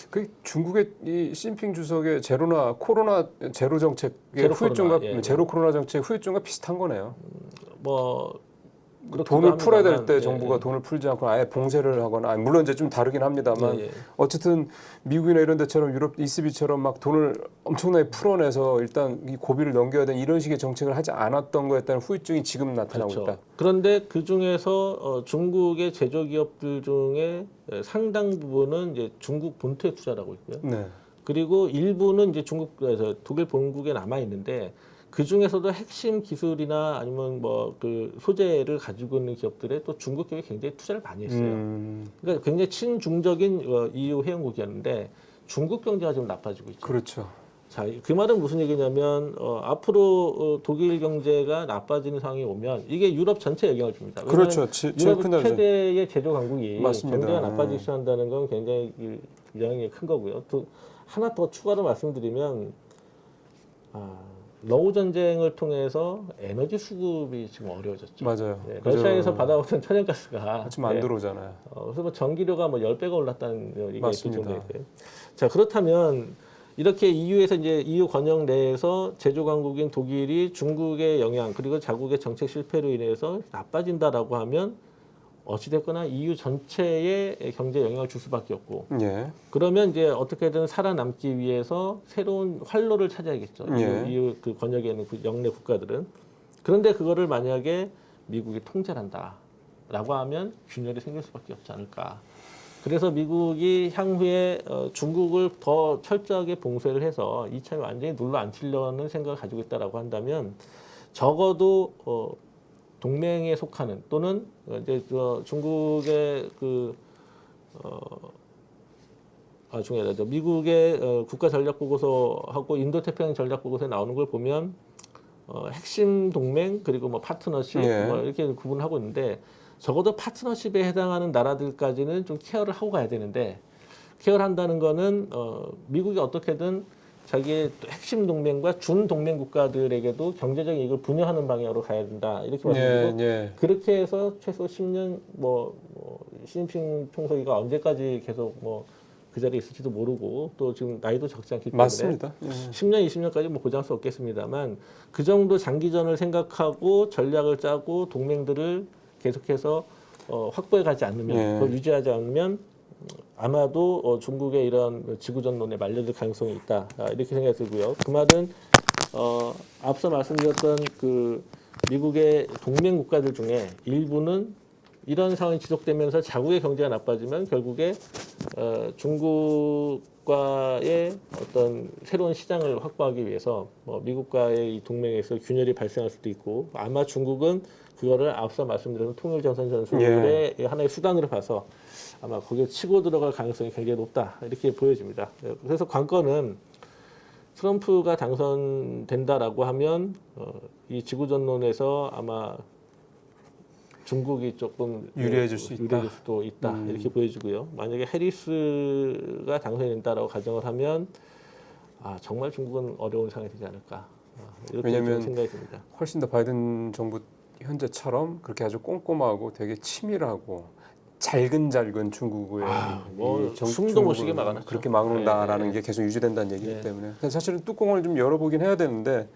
그 중국의 이 시진핑 주석의 코로나 제로 정책의 후유증과 제로 코로나 정책 후유증과 비슷한 거네요. 뭐 돈을 풀어야 될 때 정부가 돈을 풀지 않고 아예 봉쇄를 하거나 물론 이제 좀 다르긴 합니다만 어쨌든 미국이나 이런 데처럼 유럽 ECB처럼 막 돈을 엄청나게 풀어내서 일단 이 고비를 넘겨야 되는 이런 식의 정책을 하지 않았던 거에 따른 후유증이 지금 나타나고 있다. 그런데 그 중에서 중국의 제조기업들 중에 상당 부분은 이제 중국 본토에 투자를 하고 있고요. 그리고 일부는 이제 중국에서 독일 본국에 남아 있는데 그 중에서도 핵심 기술이나 아니면 뭐 그 소재를 가지고 있는 기업들에 또 중국 기업이 굉장히 투자를 많이 했어요. 그러니까 굉장히 친중적인 EU 회원국이었는데 중국 경제가 좀 나빠지고 있죠. 그렇죠. 자, 그 말은 무슨 얘기냐면 앞으로 독일 경제가 나빠지는 상황이 오면 이게 유럽 전체에 영향을 줍니다. 그렇죠. 제일 유럽 큰 나라죠. 최대의 제조 강국이 맞습니다. 경제가 나빠지기 시작한다는 건 굉장히 영향이 큰 거고요. 또 하나 더 추가로 말씀드리면 러우 전쟁을 통해서 에너지 수급이 지금 어려워졌죠. 맞아요. 네, 그죠. 러시아에서 받아오던 천연가스가 지금 안 들어오잖아요. 그래서 뭐 전기료가 뭐 10배가 올랐다는 얘기가 있을 맞습니다. 정도예요. 자, 그렇다면 이렇게 EU에서 이제 EU 권역 내에서 제조 강국인 독일이 중국의 영향 그리고 자국의 정책 실패로 인해서 나빠진다라고 하면 어찌됐거나 EU 전체에 경제 영향을 줄 수밖에 없고 예. 그러면 이제 어떻게든 살아남기 위해서 새로운 활로를 찾아야겠죠. 예. EU 그 권역에 있는 그 영내 국가들은. 그런데 그거를 만약에 미국이 통제를 한다라고 하면 균열이 생길 수밖에 없지 않을까. 그래서 미국이 향후에 중국을 더 철저하게 봉쇄를 해서 이참에 완전히 눌러 앉히려는 생각을 가지고 있다라고 한다면 적어도 동맹에 속하는 또는 이제 중국의 중요하죠. 미국의 국가 전략 보고서하고 인도 태평양 전략 보고서에 나오는 걸 보면 핵심 동맹 그리고 뭐 파트너십 예. 뭐 이렇게 구분을 하고 있는데 적어도 파트너십에 해당하는 나라들까지는 좀 케어를 하고 가야 되는데 케어를 한다는 거는 미국이 어떻게든 자기의 핵심 동맹과 준 동맹 국가들에게도 경제적인 이익을 분여하는 방향으로 가야 된다 이렇게 말씀드리고 예. 그렇게 해서 최소 10년 시진핑 총서기가 언제까지 계속 그 자리에 있을지도 모르고 또 지금 나이도 적지 않기 때문에 맞습니다. 10년, 20년까지 뭐 보장할 수 없겠습니다만 그 정도 장기전을 생각하고 전략을 짜고 동맹들을 계속해서 확보해 가지 않으면 예. 그걸 유지하지 않으면 아마도 중국의 이런 지구전론에 말려들 가능성이 있다 이렇게 생각이 들고요. 그 말은 앞서 말씀드렸던 그 미국의 동맹 국가들 중에 일부는 이런 상황이 지속되면서 자국의 경제가 나빠지면 결국에 중국과의 어떤 새로운 시장을 확보하기 위해서 미국과의 이 동맹에서 균열이 발생할 수도 있고 아마 중국은 그거를 앞서 말씀드린 통일전선 전술의 하나의 수단으로 봐서 아마 거기에 치고 들어갈 가능성이 굉장히 높다 이렇게 보여집니다. 그래서 관건은 트럼프가 당선된다라고 하면 이 지구전론에서 아마 중국이 조금 유리해질 수 있다. 유리해질 수도 있다 이렇게 보여지고요. 만약에 해리스가 당선이 된다라고 가정을 하면 정말 중국은 어려운 상황이 되지 않을까 이렇게 왜냐하면 생각이 듭니다. 훨씬 더 바이든 정부 현재처럼 그렇게 아주 꼼꼼하고 되게 치밀하고 잘근잘근 중국의 숨도 못 쉬게 막아놨죠. 그렇게 막는다라는 게 계속 유지된다는 얘기이기 때문에 사실은 뚜껑을 좀 열어보긴 해야 되는데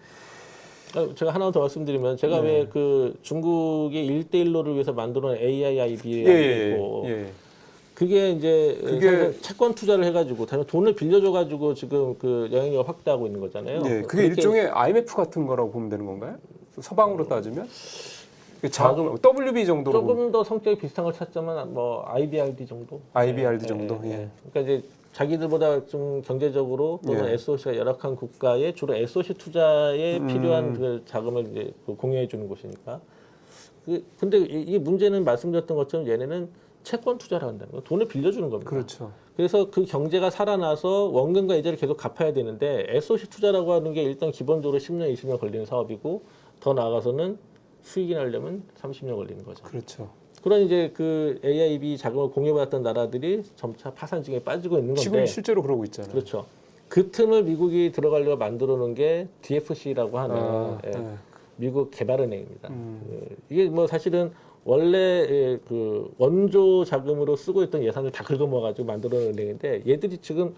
제가 하나 더 말씀드리면 제가 왜 그 중국의 1대1로를 위해서 만들어낸 AIIB라고 있고 그게 이제 채권 투자를 해가지고 돈을 빌려줘가지고 지금 그 영향력을 확대하고 있는 거잖아요. 그게 일종의 IMF 같은 거라고 보면 되는 건가요? 서방으로 따지면 자금 WB 정도로 조금 더 성격이 비슷한 걸 찾자면 IBRD 정도. IBRD 정도. 그러니까 이제 자기들보다 좀 경제적으로 또는 SOC가 열악한 국가에 주로 SOC 투자에 필요한 그 자금을 이제 공유해 주는 곳이니까. 근데 이 문제는 말씀드렸던 것처럼 얘네는 채권 투자를 한다는 거예요. 돈을 빌려주는 겁니다. 그렇죠. 그래서 그 경제가 살아나서 원금과 이자를 계속 갚아야 되는데 SOC 투자라고 하는 게 일단 기본적으로 10년, 20년 걸리는 사업이고 더 나아가서는 수익이 나려면 30년 걸리는 거죠. 그렇죠. 그런 이제 그 AIB 자금을 공유받았던 나라들이 점차 파산증에 빠지고 있는 건데 지금 실제로 그러고 있잖아요. 그렇죠. 그 틈을 미국이 들어가려고 만들어 놓은 게 DFC라고 하는 미국 개발은행입니다. 이게 사실은 원래 그 원조 자금으로 쓰고 있던 예산을 다 긁어모아가지고 만들어 놓은 은행인데 얘들이 지금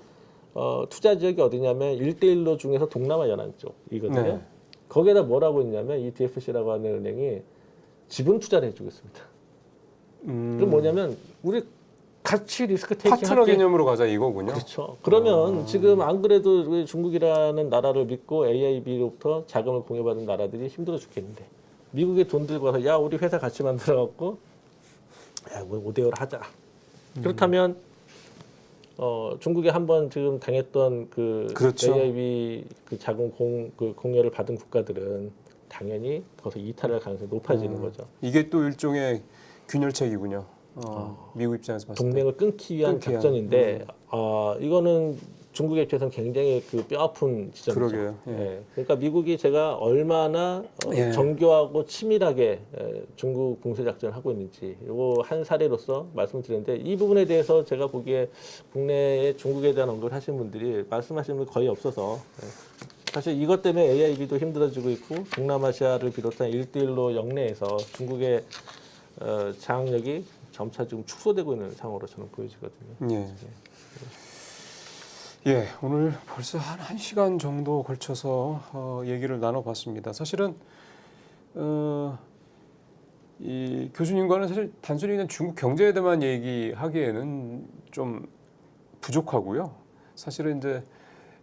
투자 지역이 어디냐면 1대1로 중에서 동남아 연안 쪽이거든요. 거기에다 뭐라고 있냐면 이 DFC라고 하는 은행이 지분 투자를 해주고 있습니다. 그럼 뭐냐면 우리 같이 리스크 테이킹 파트너 개념으로 가자 이거군요. 그렇죠. 그러면 지금 안 그래도 중국이라는 나라를 믿고 AIB로부터 자금을 공유받은 나라들이 힘들어 죽겠는데 미국에 돈 들고 와서 야 우리 회사 같이 만들어갖고 야 뭐 5대5로 하자. 그렇다면 중국에 한번 지금 당했던 그 그렇죠. AIB 그 자금 공여를 받은 국가들은 당연히 거기서 이탈할 가능성이 높아지는 거죠. 이게 또 일종의 균열책이군요. 미국 입장에서 봤을 때. 동맹을 끊기 위한 작전인데 이거는 중국의 입장에서는 굉장히 그 뼈아픈 지점이죠. 그러게요. 예. 예. 그러니까 미국이 제가 얼마나 예. 정교하고 치밀하게 중국 공세 작전을 하고 있는지 이거 한 사례로서 말씀드렸는데 이 부분에 대해서 제가 보기에 국내에 중국에 대한 언급을 하신 분들이 말씀하시는 분이 거의 없어서 사실 이것 때문에 AIB도 힘들어지고 있고 동남아시아를 비롯한 1대1로 영내에서 중국의 장악력이 점차 지금 축소되고 있는 상황으로 저는 보여지거든요. 예. 예, 오늘 벌써 한 1시간 정도 걸쳐서 얘기를 나눠봤습니다. 사실은 이 교수님과는 사실 단순히 그냥 중국 경제에 대한 얘기하기에는 좀 부족하고요. 사실은 이제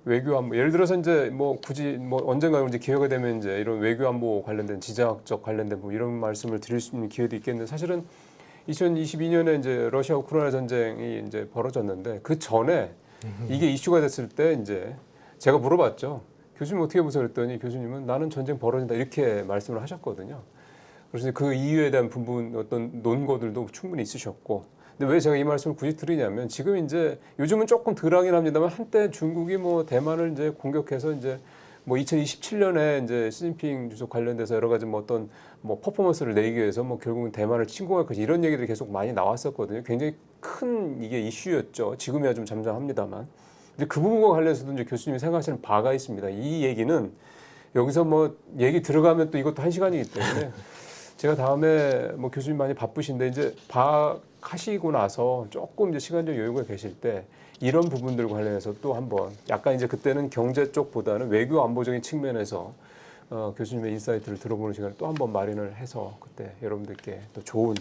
외교 안보 예를 들어서 이제 뭐 굳이 뭐 언젠가 이제 기회가 되면 이제 이런 외교 안보 관련된 지정학적 관련된 뭐 이런 말씀을 드릴 수 있는 기회도 있겠는데 사실은 2022년에 이제 러시아 우크라이나 전쟁이 이제 벌어졌는데 그 전에 이게 이슈가 됐을 때 이제 제가 물어봤죠. 교수님 어떻게 보세요? 그랬더니 교수님은 나는 전쟁 벌어진다 이렇게 말씀을 하셨거든요. 그래서 그 이유에 대한 부분 어떤 논거들도 충분히 있으셨고. 근데 왜 제가 이 말씀을 굳이 드리냐면 지금 이제 요즘은 조금 덜하긴 합니다만 한때 중국이 뭐 대만을 이제 공격해서 이제 뭐 2027년에 이제 시진핑 주석 관련돼서 여러 가지 뭐 어떤 뭐 퍼포먼스를 내기 위해서 뭐 결국은 대만을 침공할 것이 이런 얘기들이 계속 많이 나왔었거든요. 굉장히 큰 이게 이슈였죠. 지금이야 좀 잠잠합니다만. 근데 그 부분과 관련해서도 이제 교수님이 생각하시는 바가 있습니다. 이 얘기는 여기서 뭐 얘기 들어가면 또 이것도 1시간이기 때문에 제가 다음에 뭐 교수님 많이 바쁘신데 이제 하시고 나서 조금 이제 시간적 여유가 계실 때 이런 부분들과 관련해서 또 한번 약간 이제 그때는 경제 쪽보다는 외교 안보적인 측면에서 교수님의 인사이트를 들어보는 시간을 또 한번 마련을 해서 그때 여러분들께 또 좋은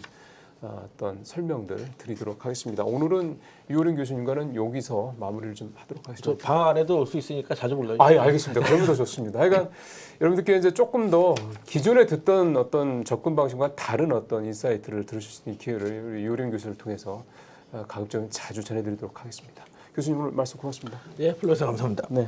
어떤 설명들 드리도록 하겠습니다. 오늘은 유호린 교수님과는 여기서 마무리를 좀 하도록 하겠습니다. 저 방 안에도 올 수 있으니까 자주 불러주세요. 아, 예, 알겠습니다. 그러면 더 좋습니다. 하여간 여러분들께 이제 조금 더 기존에 듣던 어떤 접근 방식과 다른 어떤 인사이트를 들으실 수 있는 기회를 우리 유호린 교수를 통해서 가급적 자주 전해드리도록 하겠습니다. 교수님 오늘 말씀 고맙습니다. 예, 불러주셔서 감사합니다. 네.